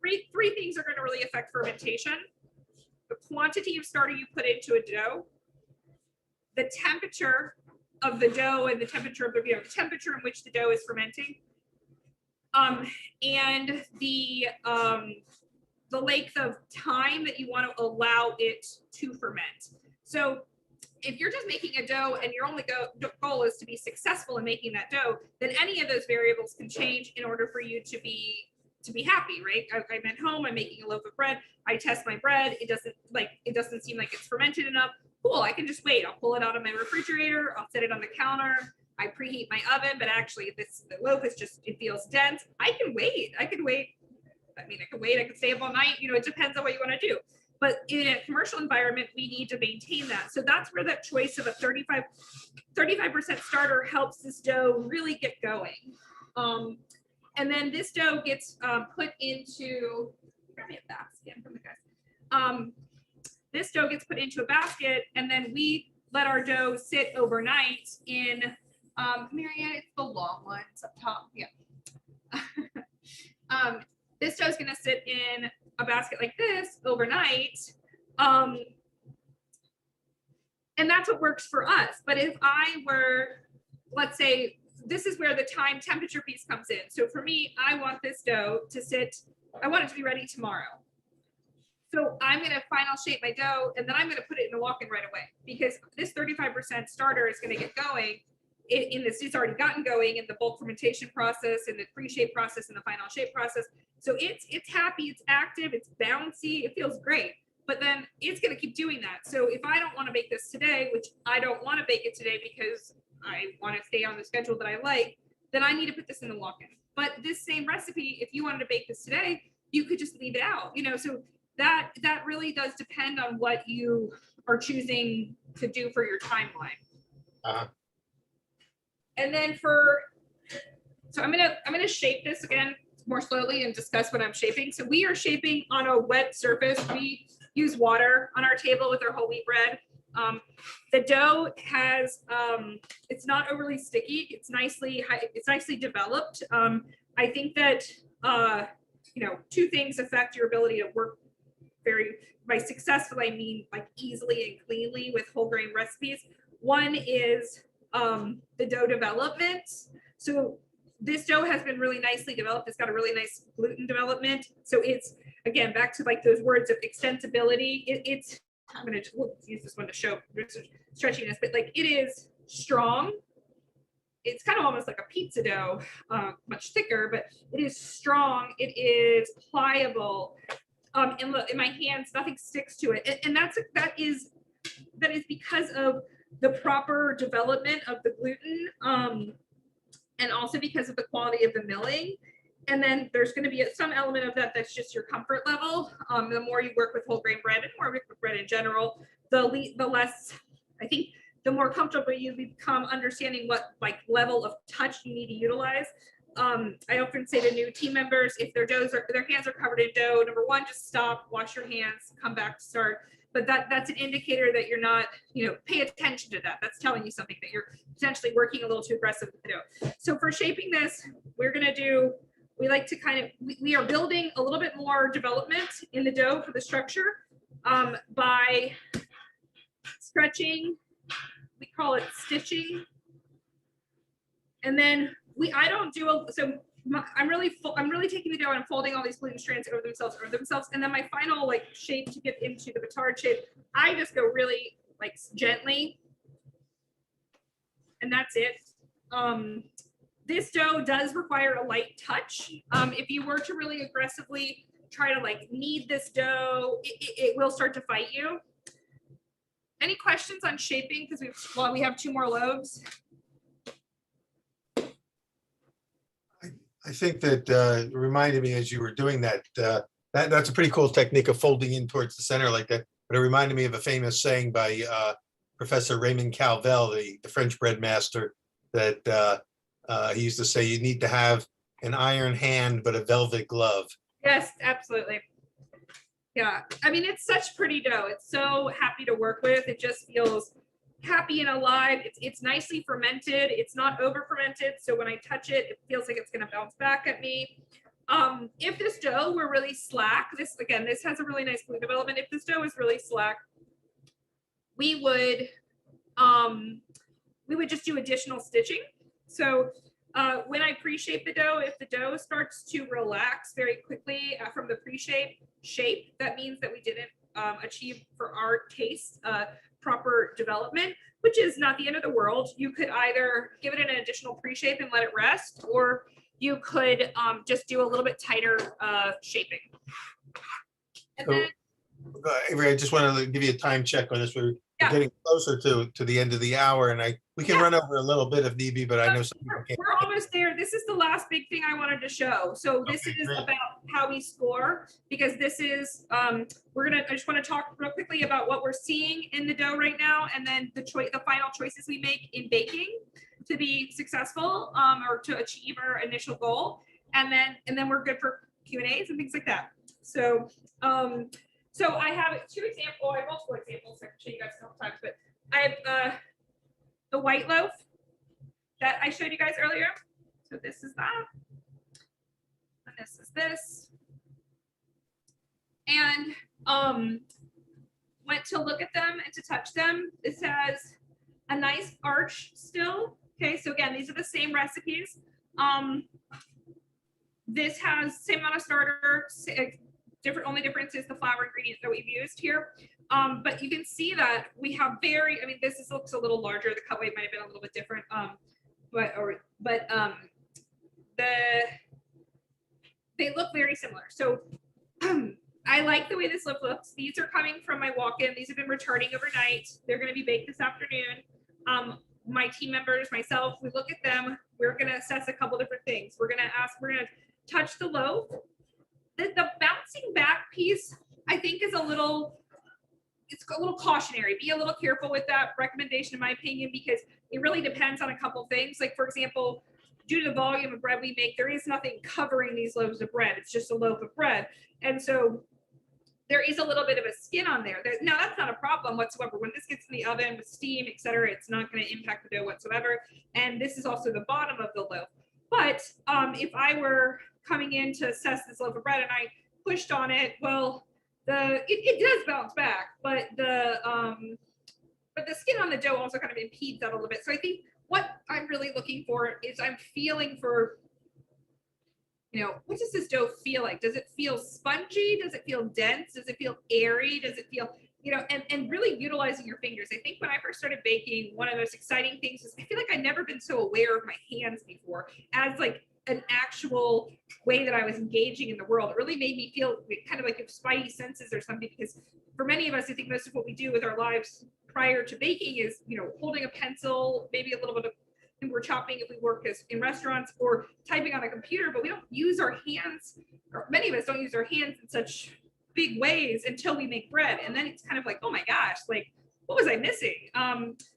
three things are going to really affect fermentation: the quantity of starter you put into a dough, the temperature of the dough, and the temperature of the temperature in which the dough is fermenting, and the length of time that you want to allow it to ferment. So if you're just making a dough and your only goal is to be successful in making that dough, then any of those variables can change in order for you to be happy, right? I'm at home, I'm making a loaf of bread, I test my bread, it doesn't seem like it's fermented enough. Cool, I can just wait. I'll pull it out of my refrigerator, I'll set it on the counter, I preheat my oven, but actually the loaf is just, it feels dense. I can wait. I can wait, I can stay up all night, it depends on what you want to do. But in a commercial environment, we need to maintain that. So that's where that choice of a 35% starter helps this dough really get going. And then this dough gets put into, a basket from the guys. This dough gets put into a basket, and then we let our dough sit overnight in, Marianne, it's the long ones up top. Yeah. This dough is going to sit in a basket like this overnight. And that's what works for us. But if I were, let's say, this is where the time temperature piece comes in. So for me, I want this dough to sit, I want it to be ready tomorrow. So I'm going to final shape my dough, and then I'm going to put it in the walk-in right away, because this 35% starter is going to get going it's already gotten going in the bulk fermentation process, in the pre-shape process, and the final shape process. So it's happy, it's active, it's bouncy, it feels great. But then it's going to keep doing that. So if I don't want to bake this today, which I don't want to bake it today because I want to stay on the schedule that I like, then I need to put this in the walk-in. But this same recipe, if you wanted to bake this today, you could just leave it out. So that really does depend on what you are choosing to do for your timeline. And then so I'm gonna shape this again more slowly and discuss what I'm shaping. So we are shaping on a wet surface. We use water on our table with our whole wheat bread. The dough has, it's not overly sticky. It's nicely developed. I think that, two things affect your ability to work by successful, I mean like easily and cleanly with whole grain recipes. One is the dough development. So this dough has been really nicely developed. It's got a really nice gluten development. So it's, again, back to like those words of extensibility. I'm going to use this one to show stretchiness, but like it is strong. It's kind of almost like a pizza dough, much thicker, but it is strong. It is pliable. And look, in my hands, nothing sticks to it. And that is because of the proper development of the gluten, and also because of the quality of the milling. And then there's going to be some element of that that's just your comfort level. The more you work with whole grain bread and more with bread in general, the less, I think, the more comfortable you become understanding what like level of touch you need to utilize. I often say to new team members, if their hands are covered in dough, number one, just stop, wash your hands, come back to start. But that's an indicator that you're not, pay attention to that. That's telling you something, that you're potentially working a little too aggressive with the dough. So for shaping this, we like to we are building a little bit more development in the dough for the structure by stretching. We call it stitching. And then I'm really taking the dough and folding all these gluten strands over themselves. And then my final shape to get into the batard shape, I just go really gently, and that's it. This dough does require a light touch. If you were to really aggressively try to knead this dough, it will start to fight you. Any questions on shaping? Because we have two more loaves. I think that reminded me as you were doing that, that's a pretty cool technique of folding in towards the center like that. But it reminded me of a famous saying by Professor Raymond Calvel, the French bread master, that he used to say, you need to have an iron hand, but a velvet glove. Yes, absolutely. Yeah, I mean, it's such pretty dough. It's so happy to work with. It just feels happy and alive. It's nicely fermented. It's not over fermented. So when I touch it, it feels like it's going to bounce back at me. If this dough were really slack, this has a really nice gluten development. If this dough is really slack, we would just do additional stitching. So when I pre-shape the dough, if the dough starts to relax very quickly from the pre-shape shape, that means that we didn't achieve for our taste proper development, which is not the end of the world. You could either give it an additional pre-shape and let it rest, or you could just do a little bit tighter shaping. And So, then, Avery, I just want to give you a time check on this. We're Yeah. getting closer to the end of the hour, and we can run over a little bit if need be, but I know some people can't. we're almost there. This is the last big thing I wanted to show. So this is great. about how we score, because this is I just want to talk real quickly about what we're seeing in the dough right now, and then the final choices we make in baking to be successful or to achieve our initial goal, and then we're good for Q&As and things like that. So so I have two examples. I have multiple examples I can show you guys a couple times, but I have the white loaf that I showed you guys earlier. So this is that, and this is this. And went to look at them and to touch them. This has a nice arch still. Okay, so again, these are the same recipes. This has same amount of starter, only difference is the flour ingredient that we've used here. But you can see that we have this looks a little larger. The cut weight might have been a little bit different. They look very similar. So I like the way this loaf looks. These are coming from my walk-in. These have been returning overnight. They're going to be baked this afternoon. My team members, myself, we look at them. We're going to assess a couple different things. We're going to touch the loaf. The bouncing back piece, I think, is a little cautionary. Be a little careful with that recommendation, in my opinion, because it really depends on a couple things. Like, for example, due to the volume of bread we make, there is nothing covering these loaves of bread. It's just a loaf of bread. And so there is a little bit of a skin on there. Now, that's not a problem whatsoever. When this gets in the oven with steam, etc., it's not going to impact the dough whatsoever. And this is also the bottom of the loaf. But if I were coming in to assess this loaf of bread and I pushed on it, well, it does bounce back, but the skin on the dough also kind of impedes that a little bit. So I think what I'm really looking for is I'm feeling for, what does this dough feel like? Does it feel spongy? Does it feel dense? Does it feel airy? Does it feel, and really utilizing your fingers. I think when I first started baking, one of the most exciting things is I feel like I'd never been so aware of my hands before as like an actual way that I was engaging in the world. It really made me feel kind of like spidey senses or something, because for many of us, I think most of what we do with our lives prior to baking is, holding a pencil, maybe a little bit of, and we're chopping if we work in restaurants, or typing on a computer, but we don't use our hands, or many of us don't use our hands in such big ways until we make bread. And then it's kind of like, oh my gosh, like, what was I missing?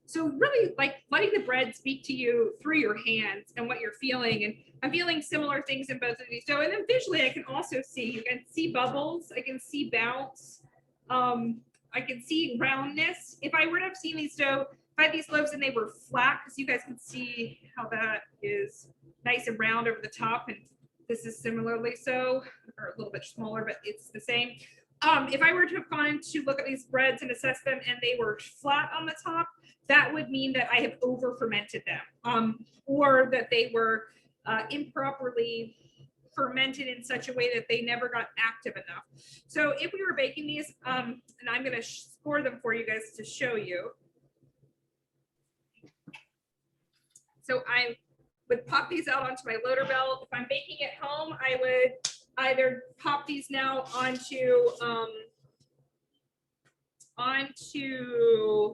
So really like letting the bread speak to you through your hands and what you're feeling. And I'm feeling similar things in both of these dough. And then visually, I can also see, you can see bubbles, I can see bounce, I can see roundness. If I were to have seen these dough, if I had these loaves and they were flat, because you guys can see how that is nice and round over the top, and this is similarly so, or a little bit smaller, but it's the same. If I were to have gone to look at these breads and assess them and they were flat on the top, that would mean that I have over fermented them, or that they were improperly fermented in such a way that they never got active enough. So if we were baking these, and I'm going to score them for you guys to show you. So I would pop these out onto my loader belt. If I'm baking at home, I would either pop these now onto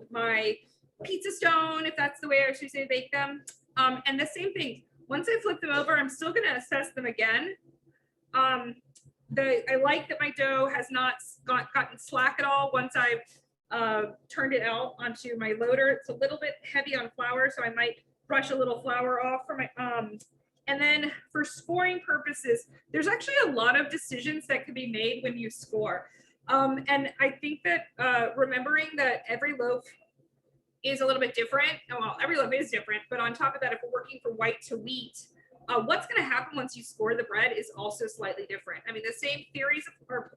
my pizza stone, if that's the way I choose to bake them. And the same thing, once I flip them over, I'm still going to assess them again. I like that my dough has not gotten slack at all once I've turned it out onto my loader. It's a little bit heavy on flour, so I might brush a little flour off for my And then for scoring purposes, there's actually a lot of decisions that can be made when you score. And I think that remembering that every loaf is a little bit different. Well, every loaf is different, but on top of that, if we're working from white to wheat, what's going to happen once you score the bread is also slightly different. I mean, the same theories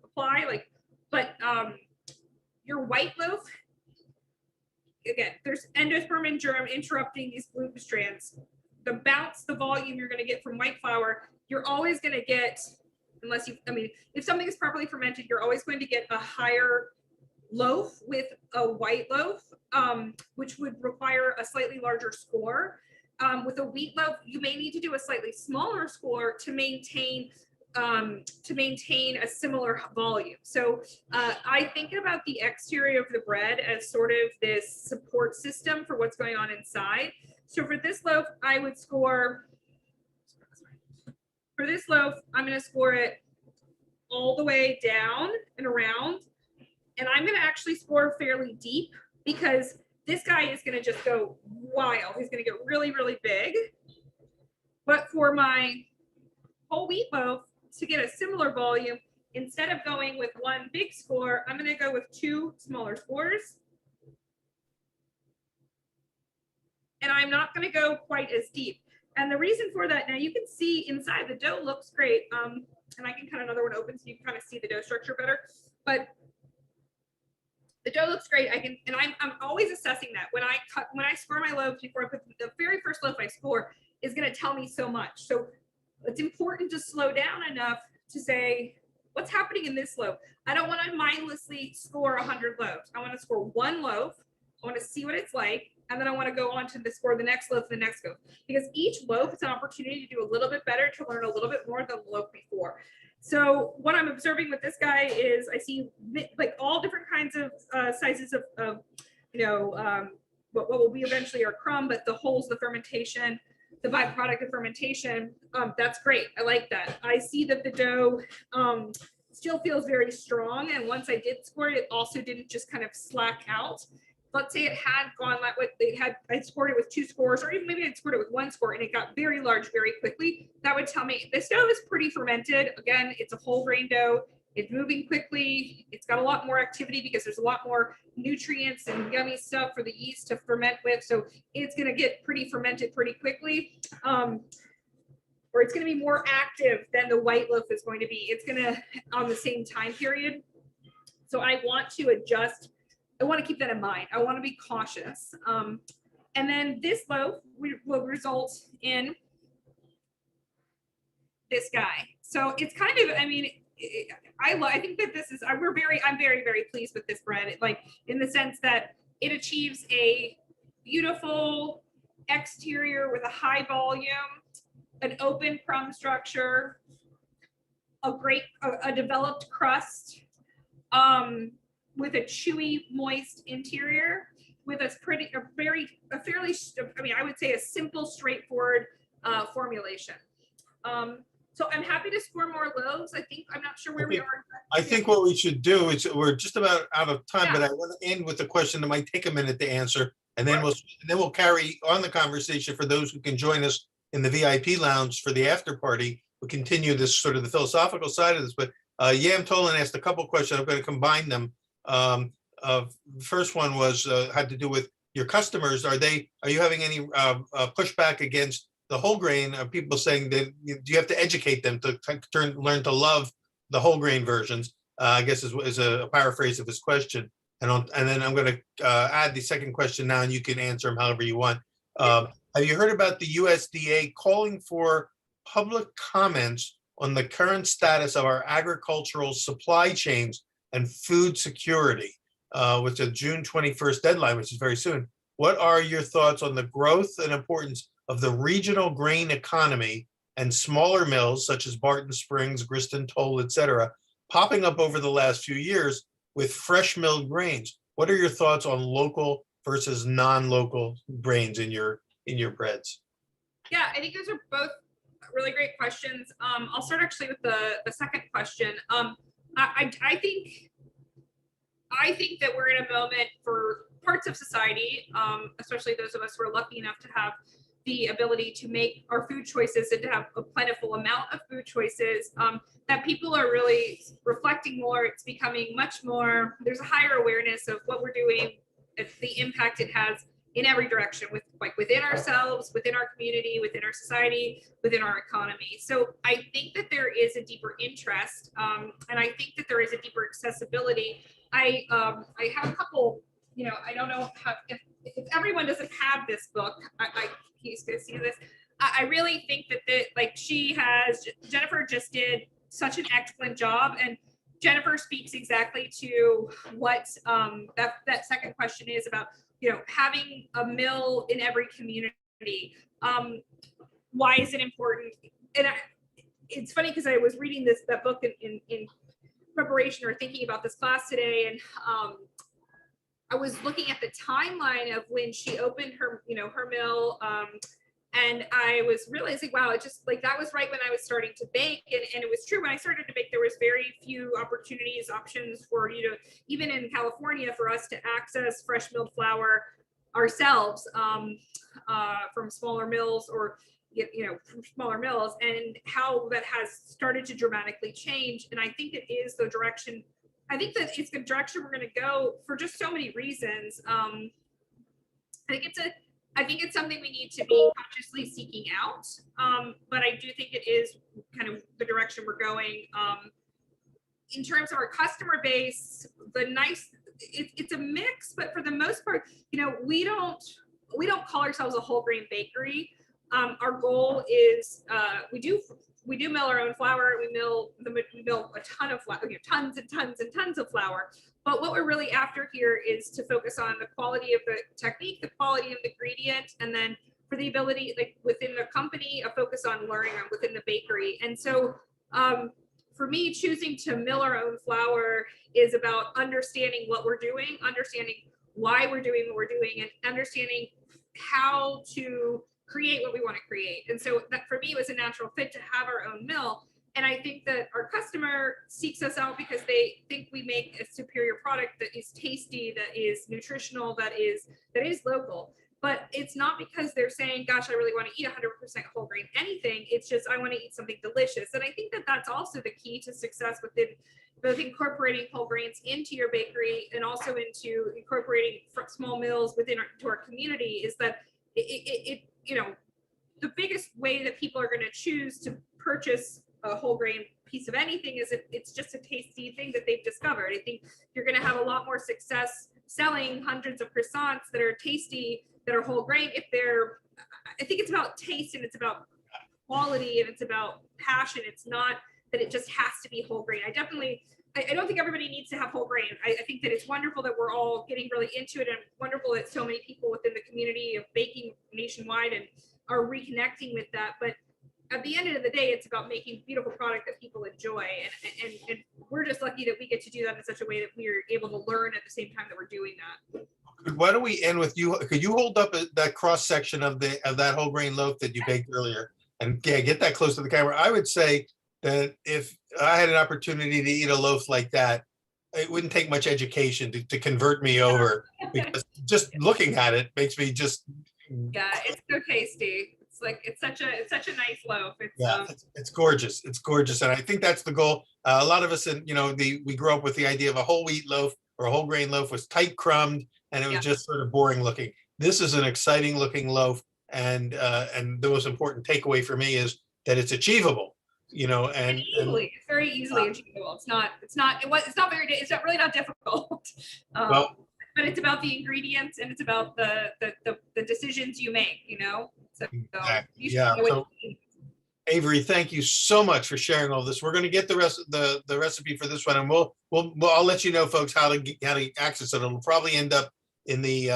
apply, like, but your white loaf, again, there's endosperm germ interrupting these gluten strands. The volume you're going to get from white flour, you're always going to get, unless you, I mean, if something is properly fermented, you're always going to get a higher loaf with a white loaf, which would require a slightly larger score. With a wheat loaf, you may need to do a slightly smaller score to maintain a similar volume. So I think about the exterior of the bread as sort of this support system for what's going on inside. So for this loaf, I would score, for this loaf, I'm going to score it all the way down and around. And I'm going to actually score fairly deep because this guy is going to just go wild. He's going to get really, really big. But for my whole wheat loaf, to get a similar volume, instead of going with one big score, I'm going to go with two smaller scores. And I'm not going to go quite as deep. And the reason for that, now you can see inside the dough looks great. And I can cut another one open so you can kind of see the dough structure better. But the dough looks great. I'm always assessing that when I score my loaves before I put the very first loaf I score is going to tell me so much. So it's important to slow down enough to say, what's happening in this loaf? I don't want to mindlessly score 100 loaves. I want to score one loaf. I want to see what it's like. And then I want to go on to score the next loaf, the next loaf. Because each loaf is an opportunity to do a little bit better, to learn a little bit more than the loaf before. So what I'm observing with this guy is I see like all different kinds of sizes of what will be eventually our crumb, but the holes, the fermentation, the byproduct of fermentation, that's great. I like that. I see that the dough still feels very strong. And once I did score it, it also didn't just kind of slack out. Let's say it had gone like what I scored it with two scores, or even maybe I scored it with one score and it got very large very quickly. That would tell me this dough is pretty fermented. Again, it's a whole grain dough. It's moving quickly. It's got a lot more activity because there's a lot more nutrients and yummy stuff for the yeast to ferment with. So it's going to get pretty fermented pretty quickly. Or it's going to be more active than the white loaf is going to be. It's going to on the same time period. So I want to adjust. I want to keep that in mind. I want to be cautious. And then this loaf will result in this guy. So it's kind of, I mean, I think that this is, I'm very, very pleased with this bread. Like in the sense that it achieves a beautiful exterior with a high volume, an open crumb structure, a developed crust, with a chewy, moist interior, with a fairly, I mean, I would say a simple, straightforward formulation. So I'm happy to score more loaves. I'm not sure where we are. I think what we should do is, we're just about out of time, but I want to end with a question that might take a minute to answer, and then we'll carry on the conversation for those who can join us in the VIP lounge for the after party. We'll continue this sort of the philosophical side of this, but Yam Tolan asked a couple questions. I'm going to combine them. The first one was had to do with your customers. Are you having any pushback against the whole grain? Are people saying that do you have to educate them to learn to love the whole grain versions? I guess is a paraphrase of his question. And then I'm going to add the second question now, and you can answer them however you want. Have you heard about the USDA calling for public comments on the current status of our agricultural supply chains and food security, with a June 21st deadline, which is very soon? What are your thoughts on the growth and importance of the regional grain economy and smaller mills such as Barton Springs, Griston, Toll, et cetera, popping up over the last few years with fresh milled grains? What are your thoughts on local versus non-local grains in your breads? Yeah, I think those are both really great questions. I'll start actually with the second question. I think that we're in a moment for parts of society, especially those of us who are lucky enough to have the ability to make our food choices and to have a plentiful amount of food choices, that people are really reflecting more. It's becoming much more, there's a higher awareness of what we're doing, the impact it has in every direction, with like within ourselves, within our community, within our society, within our economy. So I think that there is a deeper interest, and I think that there is a deeper accessibility. I have a couple, you know, I don't know how, if everyone doesn't have this book, he's gonna see this. I really think that like Jennifer just did such an excellent job, and Jennifer speaks exactly to what that second question is about, you know, having a mill in every community. Why is it important? And it's funny because I was reading that book in preparation or thinking about this class today, and I was looking at the timeline of when she opened her, you know, her mill, and I was realizing, wow, it just like that was right when I was starting to bake, and it was true when I started to bake. There was very few options for, you know, even in California, for us to access fresh milled flour ourselves from smaller mills, or you know, from smaller mills, and how that has started to dramatically change. And I think it is the direction. I think that it's the direction we're going to go for just so many reasons. I think it's something we need to be consciously seeking out, but I do think it is kind of the direction we're going. In terms of our customer base, it's a mix, but for the most part, you know, we don't call ourselves a whole grain bakery. Our goal is we do mill our own flour. We mill a ton of flour, you know, tons and tons and tons of flour. But what we're really after here is to focus on the quality of the technique, the quality of the ingredient, and then for the ability, like within the company, a focus on learning within the bakery. And so for me, choosing to mill our own flour is about understanding what we're doing, understanding why we're doing what we're doing, and understanding how to create what we want to create. And so that for me was a natural fit to have our own mill. And I think that our customer seeks us out because they think we make a superior product that is tasty, that is nutritional, that is local. But it's not because they're saying, gosh, I really want to eat 100% whole grain anything. It's just, I want to eat something delicious. And I think that that's also the key to success within both incorporating whole grains into your bakery and also into incorporating small mills to our community, is that it you know, the biggest way that people are going to choose to purchase a whole grain piece of anything is if it's just a tasty thing that they've discovered. I think you're going to have a lot more success selling hundreds of croissants that are tasty, that are whole grain, if they're, I think it's about taste, and it's about quality, and it's about passion. It's not that it just has to be whole grain. I don't think everybody needs to have whole grain. I think that it's wonderful that we're all getting really into it, and wonderful that so many people within the community of baking nationwide and are reconnecting with that. But at the end of the day, it's about making beautiful product that people enjoy. And we're just lucky that we get to do that in such a way that we're able to learn at the same time that we're doing that. Why don't we end with you? Could you hold up that cross section of that whole grain loaf that you baked earlier, and get that close to the camera? I would say that if I had an opportunity to eat a loaf like that, it wouldn't take much education to convert me over, because just looking at it makes me just. Yeah, it's so tasty. It's like it's such a nice loaf. It's gorgeous. It's gorgeous, and I think that's the goal. A lot of us, we grew up with the idea of a whole wheat loaf or a whole grain loaf was tight crumbed, and it was just sort of boring looking. This is an exciting looking loaf, and the most important takeaway for me is that it's achievable. It's very easily achievable. It's really not difficult. Well, but it's about the ingredients, and it's about the decisions you make, So Avery, thank you so much for sharing all this. We're going to get the rest of the recipe for this one, and I'll let you know, folks, how to access it. It'll probably end up in the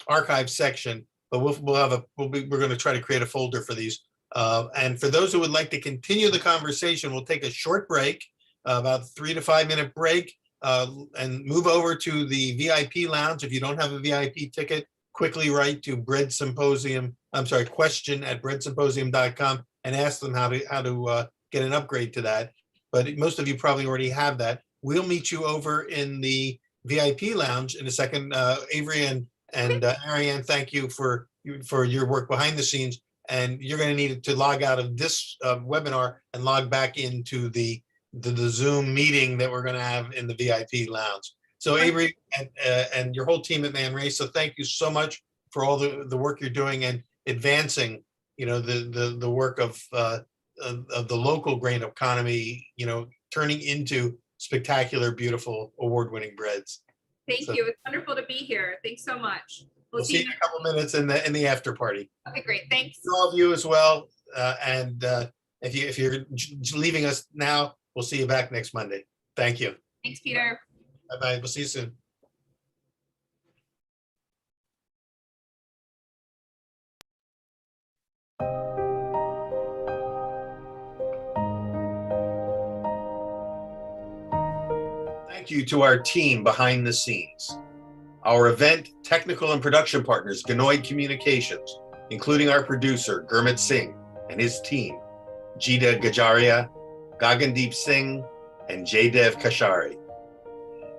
archive section, but we're going to try to create a folder for these. And for those who would like to continue the conversation, we'll take a short break, about 3 to 5 minute break, and move over to the VIP lounge. If you don't have a VIP ticket, quickly write to question@breadsymposium.com and ask them how to get an upgrade to that. But most of you probably already have that. We'll meet you over in the VIP lounge in a second. Avery and Ariane, thank you for for your work behind the scenes. And you're going to need to log out of this webinar and log back into the Zoom meeting that we're going to have in the VIP lounge. So Avery and your whole team at Man Ray, so thank you so much for all the work you're doing and advancing, the work of the local grain economy, turning into spectacular, beautiful, award-winning breads. Thank you. It's wonderful to be here. Thanks so much. We'll see you in a couple minutes in the after party. Okay, great. Thanks. For all of you as well. And if you're leaving us now, we'll see you back next Monday. Thank you. Thanks, Peter. Bye-bye. We'll see you soon. Thank you to our team behind the scenes. Our event, technical and production partners, Ganoid Communications, including our producer, Gurmit Singh, and his team, Jita Gajaria, Gagandeep Singh, and Jaydev Kashari.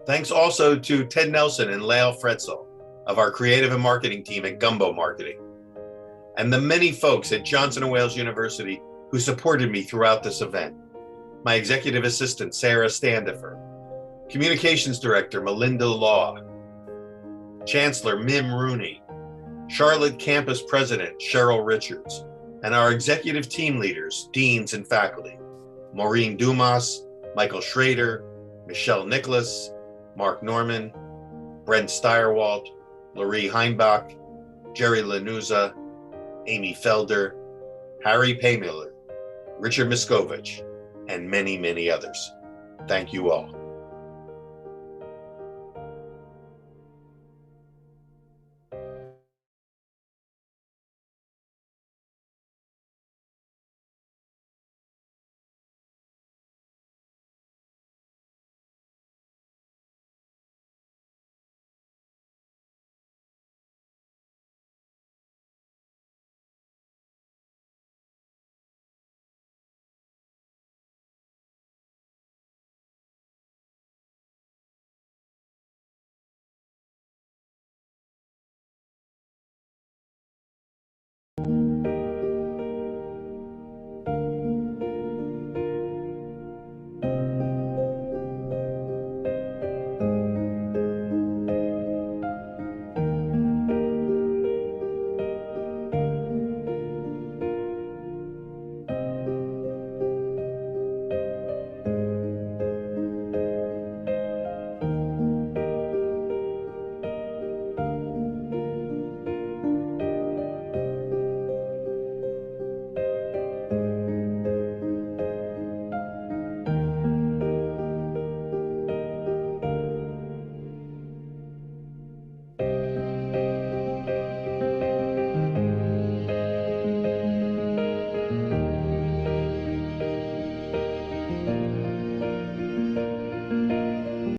Thanks also to Ted Nelson and Lael Fretzel of our creative and marketing team at Gumbo Marketing, and the many folks at Johnson & Wales University who supported me throughout this event. My executive assistant, Sarah Standifer, communications director, Melinda Law, Chancellor Mim Rooney, Charlotte Campus President Cheryl Richards, and our executive team leaders, deans and faculty, Maureen Dumas, Michael Schrader, Michelle Nicholas, Mark Norman, Brent Steyerwalt, Laurie Heimbach, Jerry Lanuza, Amy Felder, Harry Paymiller, Richard Miskovich, and many, many others. Thank you all.